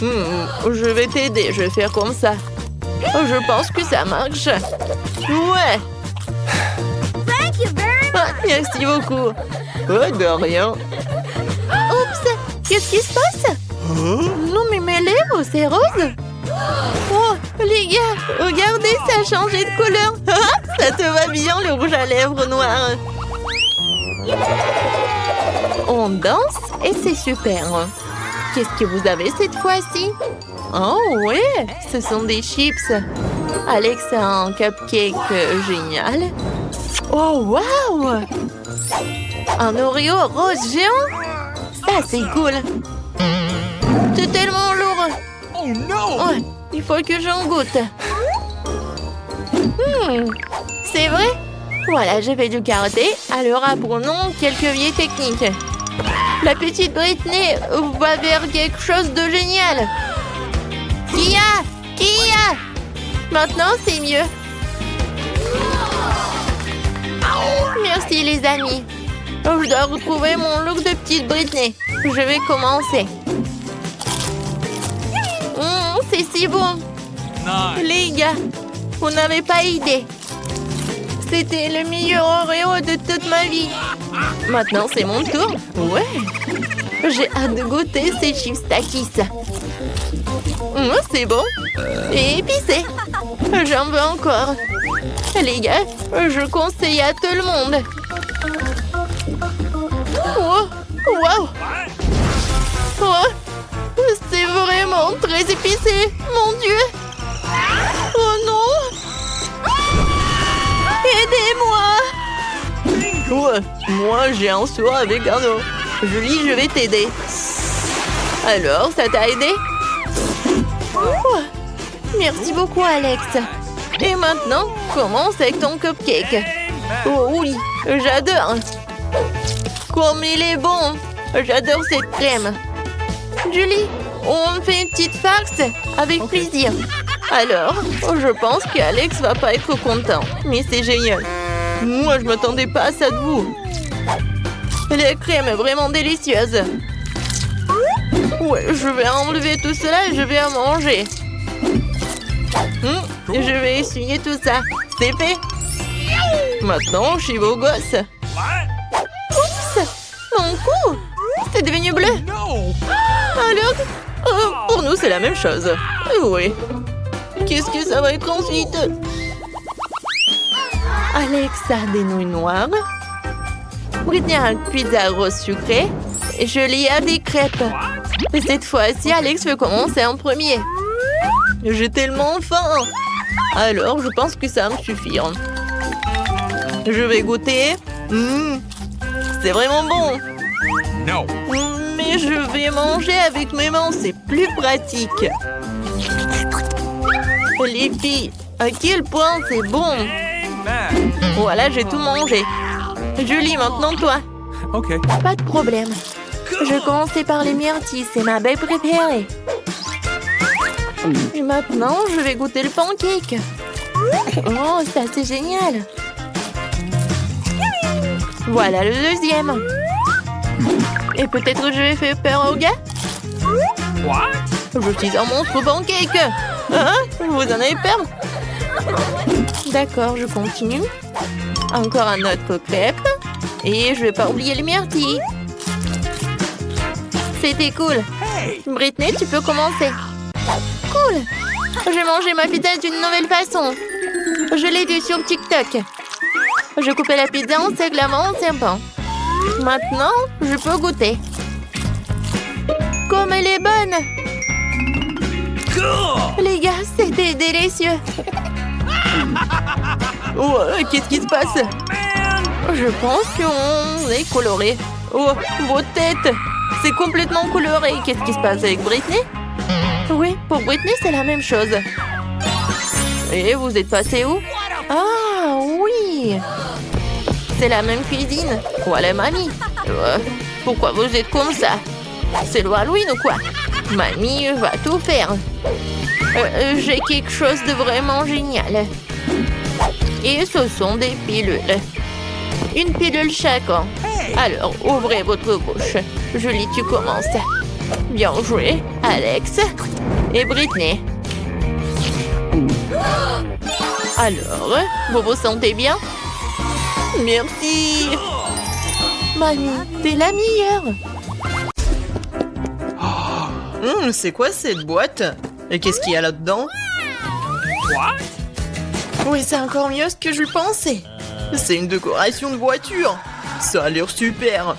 Je vais t'aider, je vais faire comme ça. Je pense que ça marche. Ouais. Ah, merci beaucoup. Oh, de rien. Oups, qu'est-ce qui se passe? Non, mais mes lèvres, c'est rose. Oh, les gars, regardez, ça a changé de couleur. Ça te va bien, le rouge à lèvres noir. On danse et c'est super. Qu'est-ce que vous avez cette fois-ci? Oh, ouais, ce sont des chips. Alex a un cupcake génial. Oh, waouh! Un Oreo rose géant? Ça, c'est cool. C'est tellement lourd. Oh non! Ouais, il faut que j'en goûte. C'est vrai? Voilà, j'ai fait du karaté, alors apprenons quelques vieilles techniques. La petite Britney va vers quelque chose de génial. Kia! Kia! Maintenant, c'est mieux. Merci, les amis. Je dois retrouver mon look de petite Britney. Je vais commencer. C'est si bon. Nice. Les gars, vous n'avez pas idée. C'était le meilleur Oreo de toute ma vie. Maintenant, c'est mon tour. Ouais. J'ai hâte de goûter ces chips Takis. C'est bon. Et épicé. J'en veux encore. Les gars, je conseille à tout le monde. Oh, wow. Oh, c'est vraiment très épicé. Mon Dieu. Oh non. Aidez-moi. Ouais, moi, j'ai un seau avec un eau. Julie, je vais t'aider. Alors, ça t'a aidé? Oh, merci beaucoup, Alex. Et maintenant, commence avec ton cupcake. Oh oui, j'adore. Comme il est bon. J'adore cette crème. Julie, on fait une petite farce avec plaisir. Alors, je pense qu'Alex va pas être content. Mais c'est génial. Moi, je m'attendais pas à ça de vous. La crème est vraiment délicieuse. Ouais, je vais enlever tout cela et je vais en manger. Je vais essuyer tout ça. C'est fait. Maintenant, je suis beau gosse. Oups! Mon cou! C'est devenu bleu. No! Alors, pour nous, c'est la même chose. Oui. Qu'est-ce que ça va être ensuite? Alex a des nouilles noires. Britney a une pizza rose sucrée. Et Julie a des crêpes. Et cette fois-ci, Alex veut commencer en premier. J'ai tellement faim. Alors, je pense que ça va me suffire. Je vais goûter. C'est vraiment bon. No! Mais je vais manger avec mes mains, c'est plus pratique. Les filles, à quel point c'est bon. Amen. Voilà, j'ai tout mangé. Julie, maintenant toi. Okay. Pas de problème. Je commençais par les myrtilles, c'est ma baie préférée. Et maintenant, je vais goûter le pancake. Oh, ça c'est génial. Voilà le deuxième. Et peut-être je vais faire peur aux gars. What? Je suis un monstre pancake. Hein? Vous en avez peur? D'accord, je continue. Encore un autre crêpe. Et je vais pas oublier les myrtilles. C'était cool. Hey! Britney, tu peux commencer. Cool. J'ai mangé ma pizza d'une nouvelle façon. Je l'ai vue sur TikTok. Je coupais la pizza en seglements en serpent. Maintenant, je peux goûter. Comme elle est bonne. Cool! Les gars, c'était délicieux. Oh, qu'est-ce qui se passe? Man! Je pense qu'on est coloré. Oh, vos têtes. C'est complètement coloré. Qu'est-ce qui se passe avec Britney? Oui, pour Britney, c'est la même chose. Et vous êtes passé où? Ah, oui. C'est la même cuisine. Voilà, mamie. Pourquoi vous êtes comme ça? C'est le Halloween ou quoi? Mamie va tout faire. J'ai quelque chose de vraiment génial. Et ce sont des pilules. Une pilule chacun. Alors, ouvrez votre bouche. Julie, tu commences. Bien joué, Alex et Britney. Alors, vous vous sentez bien? Merci. Mamie, t'es la meilleure. C'est quoi cette boîte? Et qu'est-ce qu'il y a là-dedans? What? Oui, c'est encore mieux ce que je pensais. C'est une décoration de voiture. Ça a l'air super.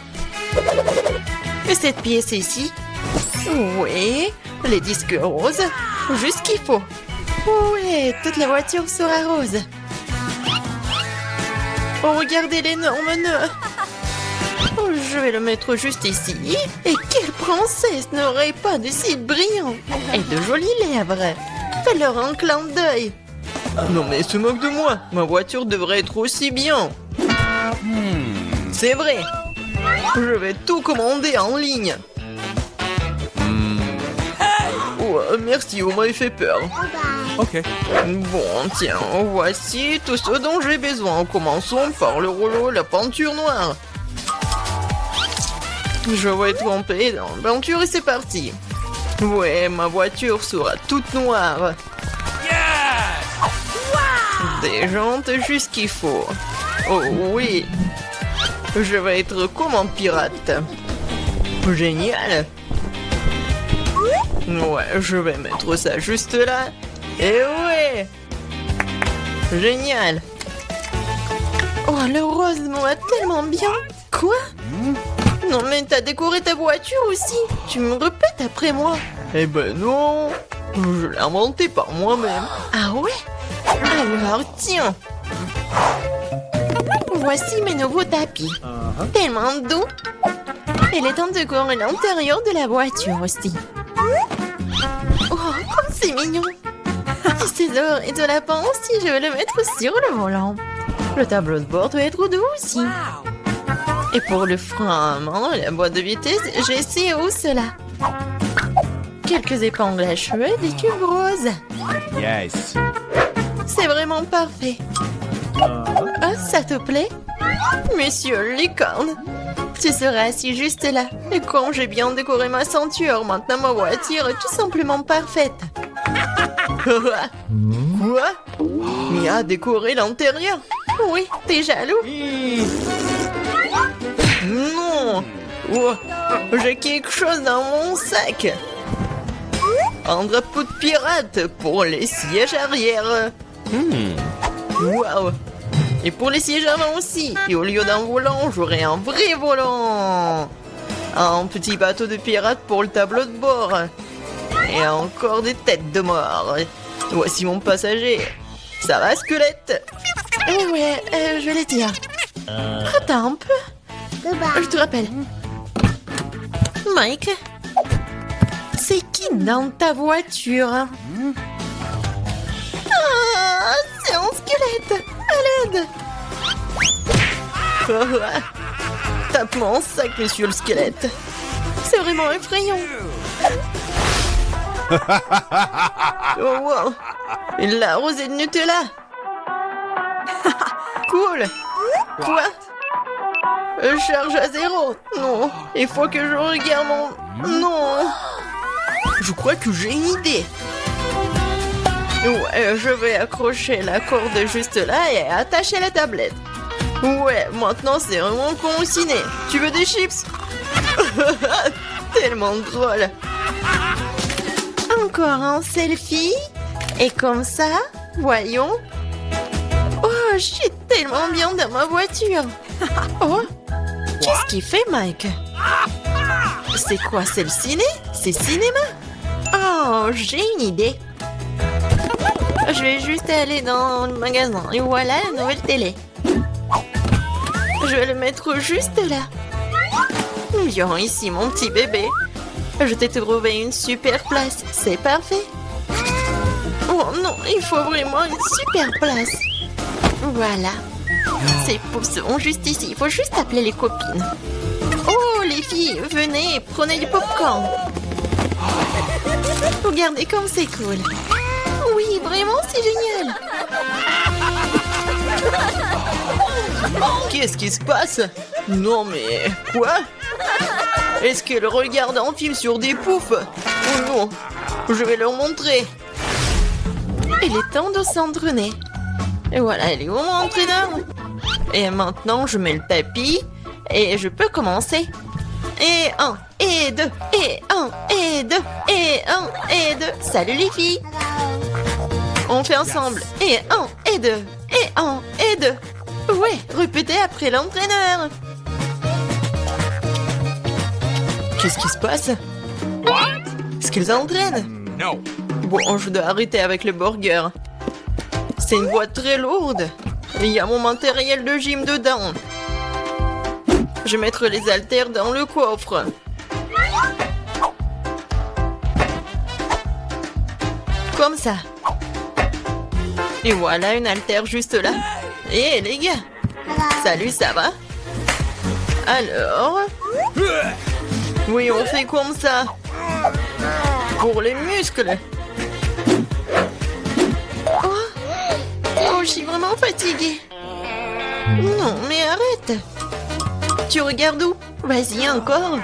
Et cette pièce ici? Oui, les disques roses. Juste ce qu'il faut. Ouais, toute la voiture sera rose. Oh, regardez l'énorme nœud. Oh, je vais le mettre juste ici. Et quelle princesse n'aurait pas de cils brillants et de jolies lèvres? Fais-leur un clin d'œil. Non mais se moque de moi. Ma voiture devrait être aussi bien. C'est vrai. Je vais tout commander en ligne. Ouais, merci, vous m'avez fait peur. Okay. Bon, tiens, voici tout ce dont j'ai besoin. Commençons par le rouleau, la peinture noire. Je vais tremper dans la peinture et c'est parti. Ouais, ma voiture sera toute noire. Yes! Des jantes juste ce qu'il faut. Oh oui. Je vais être comme un pirate. Génial. Ouais, je vais mettre ça juste là. Et ouais. Génial. Oh, le rose me va tellement bien. Quoi? Non mais t'as décoré ta voiture aussi. Tu me répètes après moi. Eh ben non. Je l'ai inventé par moi-même. Ah ouais? Alors tiens. Voici mes nouveaux tapis. Tellement doux. Et les temps de décorer l'intérieur de la voiture aussi. Oh, comme c'est mignon. Et ces oreilles de lapin aussi, je vais le mettre sur le volant. Le tableau de bord doit être doux aussi. Et pour le frein à main et la boîte de vitesse, j'ai ci ou cela. Quelques épingles à cheveux et des tubes roses. Yes. C'est vraiment parfait. Ah, ça te plaît? Monsieur Licorne, tu seras assis juste là. Et quand j'ai bien décoré ma ceinture, maintenant ma voiture est tout simplement parfaite. Quoi? Mia a décoré l'intérieur? Oui, t'es jaloux? Non! Oh, j'ai quelque chose dans mon sac. Un drapeau de pirate pour les sièges arrière. Waouh! Et pour les sièges avant aussi. Et au lieu d'un volant, j'aurai un vrai volant. Un petit bateau de pirate pour le tableau de bord. Et encore des têtes de mort. Voici mon passager. Ça va, squelette? Ouais, je vais les dire. Attends un peu. Je te rappelle. Mike, c'est qui dans ta voiture? Ah, c'est un squelette. À l'aide. Tape mon sac, monsieur le squelette. C'est vraiment effrayant. Oh wow. La rosée de Nutella. Cool. Quoi? Charge à 0. Non, il faut que je regarde mon... Non. Je crois que j'ai une idée. Ouais, je vais accrocher la corde juste là et attacher la tablette. Ouais, maintenant c'est vraiment con au ciné. Tu veux des chips? Tellement drôle. Encore un selfie. Et comme ça, voyons. Oh, je suis tellement bien dans ma voiture. Oh, qu'est-ce qu'il fait, Mike? C'est quoi, c'est le ciné? C'est cinéma? Oh, j'ai une idée. Je vais juste aller dans le magasin. Et voilà la nouvelle télé. Je vais le mettre juste là. Viens ici, mon petit bébé. Je t'ai trouvé une super place. C'est parfait. Oh non, il faut vraiment une super place. Voilà. Ces pouces sont juste ici. Il faut juste appeler les copines. Oh, les filles, venez, prenez du popcorn. Regardez comme c'est cool. Oui, vraiment, c'est génial. Qu'est-ce qui se passe? Non mais... Quoi? Est-ce qu'elle regarde un film sur des poufs? Oh non, je vais leur montrer. Il est temps de s'entraîner. Et voilà, elle est où mon entraîneur? Et maintenant, je mets le tapis et je peux commencer. Et 1, et 2, et 1, et 2, et 1, et 2. Salut les filles. On fait ensemble. Et 1, et 2, et 1, et 2. Ouais, répétez après l'entraîneur. Qu'est-ce qui se passe? Est-ce qu'ils entraînent? No. Bon, je dois arrêter avec le burger. C'est une boîte très lourde. Il y a mon matériel de gym dedans. Je vais mettre les haltères dans le coffre. Comme ça. Et voilà une haltère juste là. Hé les gars. Salut, ça va? Alors? Oui, on fait comme ça. Pour les muscles. Oh, je suis vraiment fatiguée. Non, mais arrête. Tu regardes où? Vas-y, encore.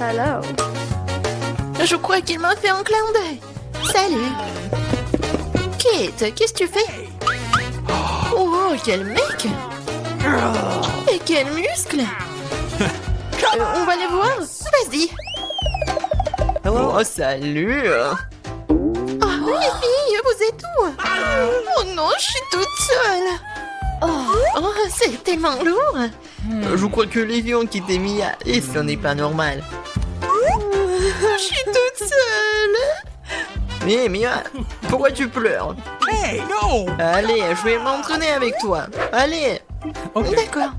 Hello. Je crois qu'il m'a fait un clin d'œil. Salut. Kate, qu'est-ce que tu fais? Oh, quel mec. Et quel muscle. On va les voir. Vas-y. Oh, salut. Oh, les filles, vous êtes où? Oh non, je suis toute seule. Oh, c'est tellement lourd. Je crois que les filles ont quitté Mia et ce n'est pas normal. Je suis toute seule. Mais Mia, pourquoi tu pleures? Hey, no. Allez, je vais m'entraîner avec toi. Allez. Ok. D'accord.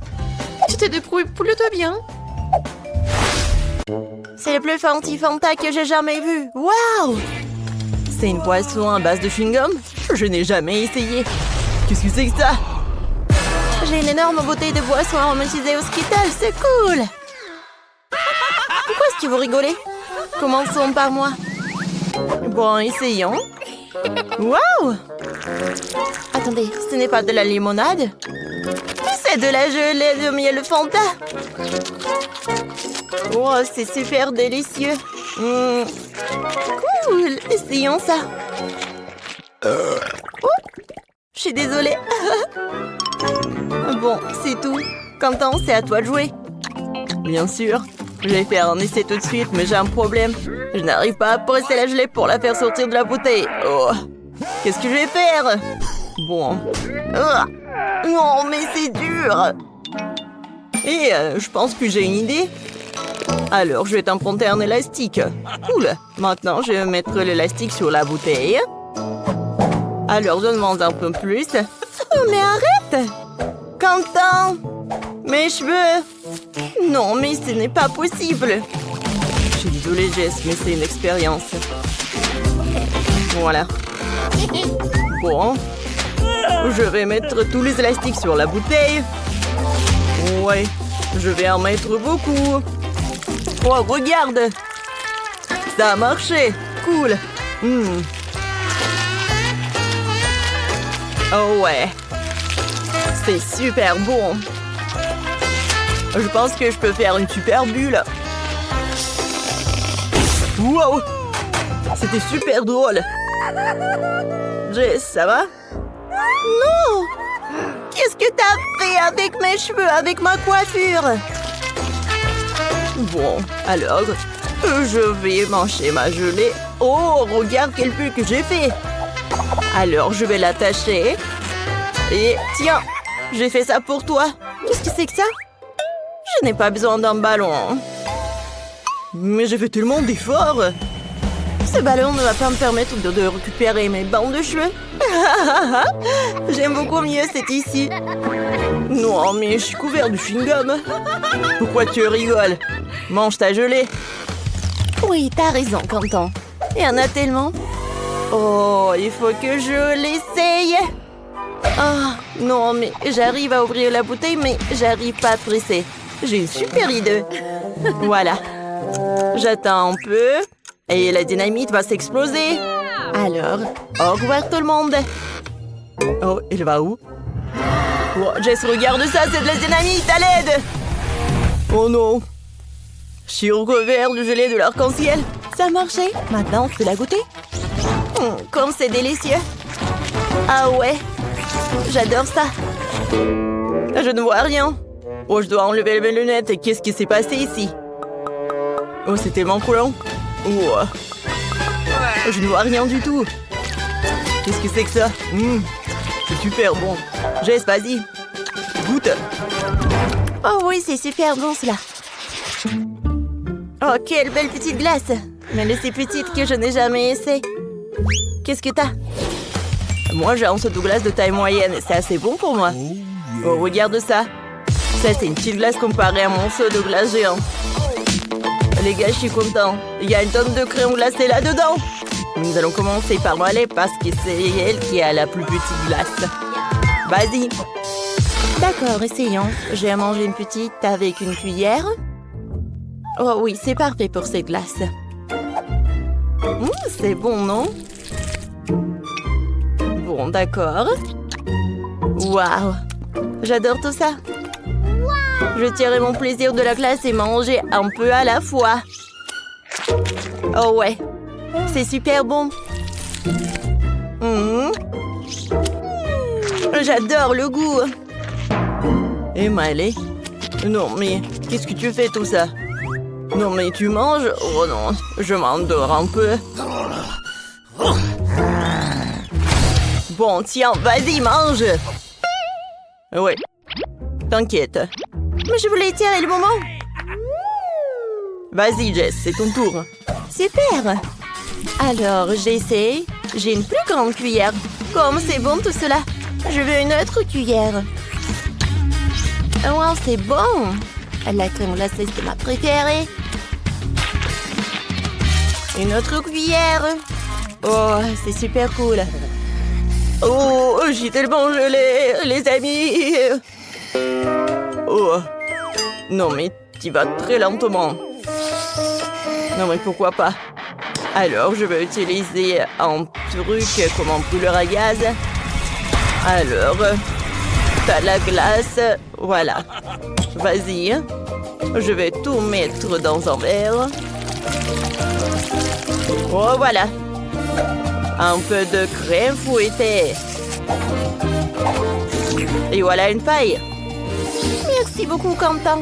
Tu te débrouilles plutôt bien. C'est le plus fancy Fanta que j'ai jamais vu. Waouh! C'est une boisson à base de chewing-gum? Je n'ai jamais essayé. Qu'est-ce que c'est que ça? J'ai une énorme bouteille de boisson aromatisée au Skittles, c'est cool! Pourquoi est-ce que vous rigolez? Commençons par moi. Bon, essayons. Waouh! Attendez, ce n'est pas de la limonade? C'est de la gelée de miel Fanta. Oh, c'est super délicieux. Cool, essayons ça. Oh, je suis désolée. Bon, c'est tout. Quentin, c'est à toi de jouer. Bien sûr. Je vais faire un essai tout de suite, mais j'ai un problème. Je n'arrive pas à presser la gelée pour la faire sortir de la bouteille. Oh. Qu'est-ce que je vais faire? Bon. Non, mais c'est dur. Et je pense que j'ai une idée. Alors, je vais t'emprunter un élastique. Cool. Maintenant, je vais mettre l'élastique sur la bouteille. Alors, donne-moi un peu plus. Oh, mais arrête! Quentin! Mes cheveux! Non, mais ce n'est pas possible. Je suis désolée, Jess, mais c'est une expérience. Voilà. Bon. Je vais mettre tous les élastiques sur la bouteille. Ouais, je vais en mettre beaucoup. Oh, regarde! Ça a marché! Cool! Oh ouais! C'est super bon! Je pense que je peux faire une super bulle. Wow! C'était super drôle! Jess, ça va? Non! Qu'est-ce que t'as fait avec mes cheveux, avec ma coiffure? Bon, alors, je vais manger ma gelée. Oh, regarde quelle bulle que j'ai fait. Alors, je vais l'attacher. Et tiens, j'ai fait ça pour toi. Qu'est-ce que c'est que ça? Je n'ai pas besoin d'un ballon. Mais j'ai fait tellement d'efforts. Ce ballon ne va pas me permettre de récupérer mes bandes de cheveux. J'aime beaucoup mieux cette ici. Non, mais je suis couvert de chewing-gum. Pourquoi tu rigoles? Mange ta gelée. Oui, t'as raison, Quentin. Il y en a tellement. Oh, il faut que je l'essaye. Ah, non, mais j'arrive à ouvrir la bouteille, mais j'arrive pas à presser. J'ai une super idée. Voilà. J'attends un peu. Et la dynamite va s'exploser. Alors, au revoir tout le monde. Oh, il va où? Oh, Jess, regarde ça, c'est de la dynamite, à l'aide. Oh non! Je suis recouvert de gelée de l'arc-en-ciel. Ça a marché. Maintenant, tu peux la goûter? Comme c'est délicieux. Ah ouais. J'adore ça. Je ne vois rien. Oh, je dois enlever mes lunettes. Qu'est-ce qui s'est passé ici? Oh, c'est tellement collant. Oh. Je ne vois rien du tout. Qu'est-ce que c'est que ça? C'est super bon. Jess, vas-y. Goûte. Oh oui, c'est super bon cela. Oh, quelle belle petite glace. Mais elle est si petite que je n'ai jamais essayé. Qu'est-ce que t'as? Moi, j'ai un seau de glace de taille moyenne. C'est assez bon pour moi. Oh, regarde ça. Ça, c'est une petite glace comparée à mon seau de glace géant. Les gars, je suis content. Il y a une tonne de crème glacée là-dedans. Nous allons commencer par Molly parce que c'est elle qui a la plus petite glace. Vas-y. D'accord, essayons. J'ai à manger une petite avec une cuillère. Oh oui, c'est parfait pour cette glace. C'est bon, non? Bon, d'accord. Waouh! J'adore tout ça. Je tirerai mon plaisir de la glace et manger un peu à la fois. Oh ouais, c'est super bon. J'adore le goût. Et Miley? Non, mais qu'est-ce que tu fais tout ça? Non, mais tu manges? Oh non, je m'endors un peu. Bon, tiens, vas-y, mange. Ouais, t'inquiète. Mais je voulais tirer le moment. Vas-y, Jess, c'est ton tour. Super. Alors, j'essaie. J'ai une plus grande cuillère. Comme c'est bon tout cela. Je veux une autre cuillère. Wow, c'est bon. La crème glacée, c'est ma préférée. Une autre cuillère. Oh, c'est super cool. Oh, j'ai tellement gelé, les amis. Oh. Non, mais tu vas très lentement. Non, mais pourquoi pas? Alors, je vais utiliser un truc comme un brûleur à gaz. Alors, t'as la glace. Voilà. Vas-y. Je vais tout mettre dans un verre. Oh, voilà. Un peu de crème fouettée. Et voilà une paille. Merci beaucoup, Quentin.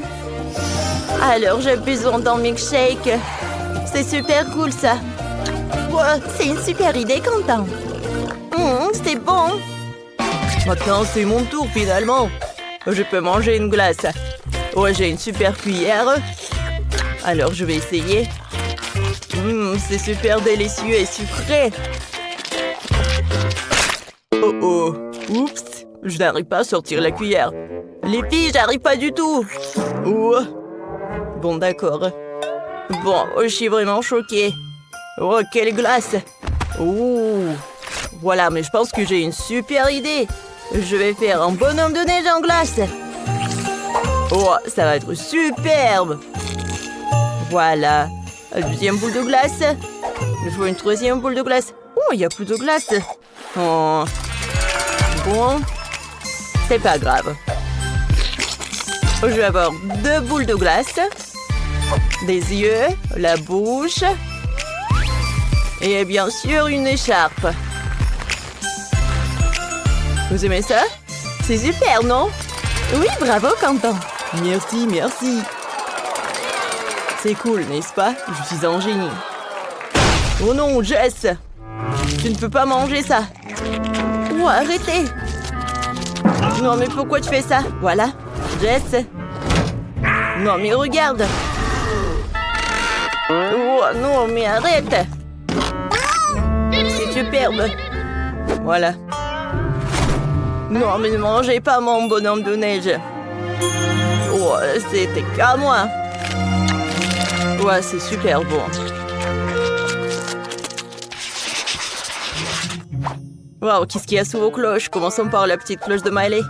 Alors, j'ai besoin d'un milkshake. C'est super cool, ça. Wow, c'est une super idée, Quentin. C'est bon. Maintenant, c'est mon tour, finalement. Je peux manger une glace. Ouais, j'ai une super cuillère. Alors, je vais essayer. C'est super délicieux et sucré. Oh oh. Oups. Je n'arrive pas à sortir la cuillère. Les filles, j'arrive pas du tout. Oh. Bon, d'accord. Bon, je suis vraiment choquée. Oh, quelle glace. Oh. Voilà, mais je pense que j'ai une super idée. Je vais faire un bonhomme de neige en glace. Oh, ça va être superbe. Voilà. Deuxième boule de glace. Il faut une troisième boule de glace. Oh, il n'y a plus de glace. Oh. Bon. C'est pas grave. Je vais avoir 2 boules de glace. Des yeux, la bouche. Et bien sûr, une écharpe. Vous aimez ça? C'est super, non? Oui, bravo, Quentin. Merci, merci. C'est cool, n'est-ce pas? Je suis un génie. Oh non, Jess! Tu ne peux pas manger ça. Oh, arrêtez! Non, mais pourquoi tu fais ça? Voilà, Jess. Non, mais regarde. Oh non, mais arrête. C'est superbe. Voilà. Non, mais ne mangez pas mon bonhomme de neige. Oh, c'était qu'à moi. Ouais, c'est super bon. Wow, qu'est-ce qu'il y a sous vos cloches? Commençons par la petite cloche de Miley.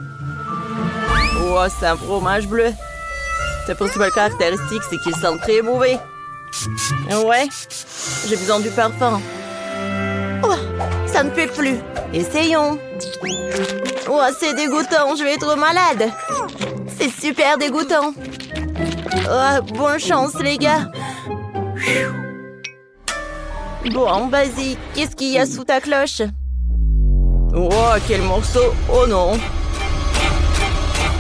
Oh, c'est un fromage bleu. Sa principale caractéristique, c'est qu'il sent très mauvais. Ouais, j'ai besoin du parfum. Oh, ça ne fait plus. Essayons. Oh, c'est dégoûtant, je vais être malade. C'est super dégoûtant. Oh, bonne chance, les gars. Bon, vas-y, qu'est-ce qu'il y a sous ta cloche? Oh, quel morceau! Oh non!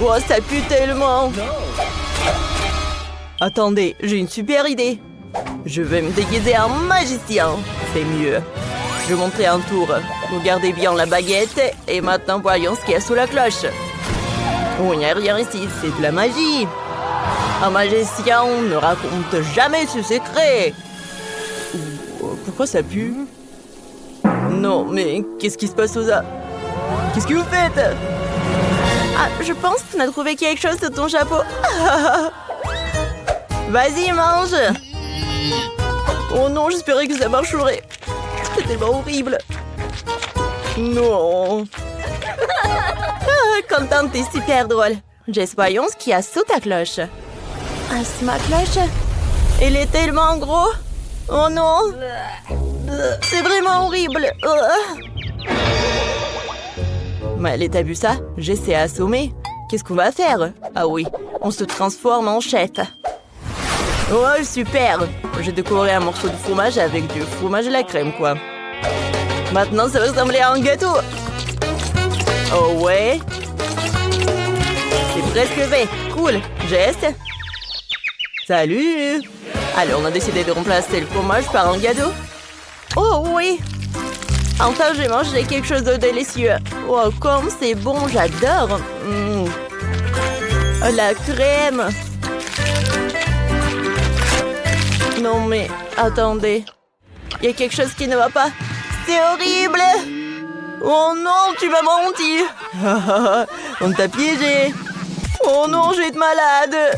Oh, ça pue tellement! Attendez, j'ai une super idée! Je vais me déguiser en magicien! C'est mieux! Je vais montrer un tour. Regardez bien la baguette. Et maintenant, voyons ce qu'il y a sous la cloche. Oh, il n'y a rien ici, c'est de la magie! Un magicien ne raconte jamais ses secrets! Pourquoi ça pue? Non, mais qu'est-ce qui se passe aux a... Qu'est-ce que vous faites? Ah, je pense qu'on a trouvé quelque chose sur ton chapeau. Vas-y, mange. Oh non, j'espérais que ça marcherait. C'est tellement horrible. Non. Contente, t'es super drôle. Jess, voyons ce qu'il y a sous ta cloche. Ah, c'est ma cloche. Elle est tellement gros. Oh non. C'est vraiment horrible. Mais t'as vu ça? J'essaie à assommer. Qu'est-ce qu'on va faire? Ah oui, on se transforme en chef. Oh, super! J'ai décoré un morceau de fromage avec du fromage à la crème, quoi. Maintenant, ça va ressembler à un gâteau. Oh ouais? C'est presque fait. Cool. Jess? Salut! Alors, on a décidé de remplacer le fromage par un gâteau. Oh oui! Enfin, j'ai mangé quelque chose de délicieux. Oh, comme c'est bon, j'adore. La crème. Non, mais attendez. Il y a quelque chose qui ne va pas. C'est horrible. Oh non, tu m'as menti. On t'a piégé. Oh non, je vais être malade.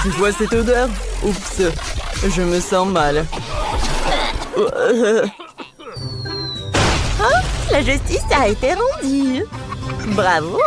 C'est quoi cette odeur? Oups, je me sens mal. Ah, la justice a été rendue. Bravo.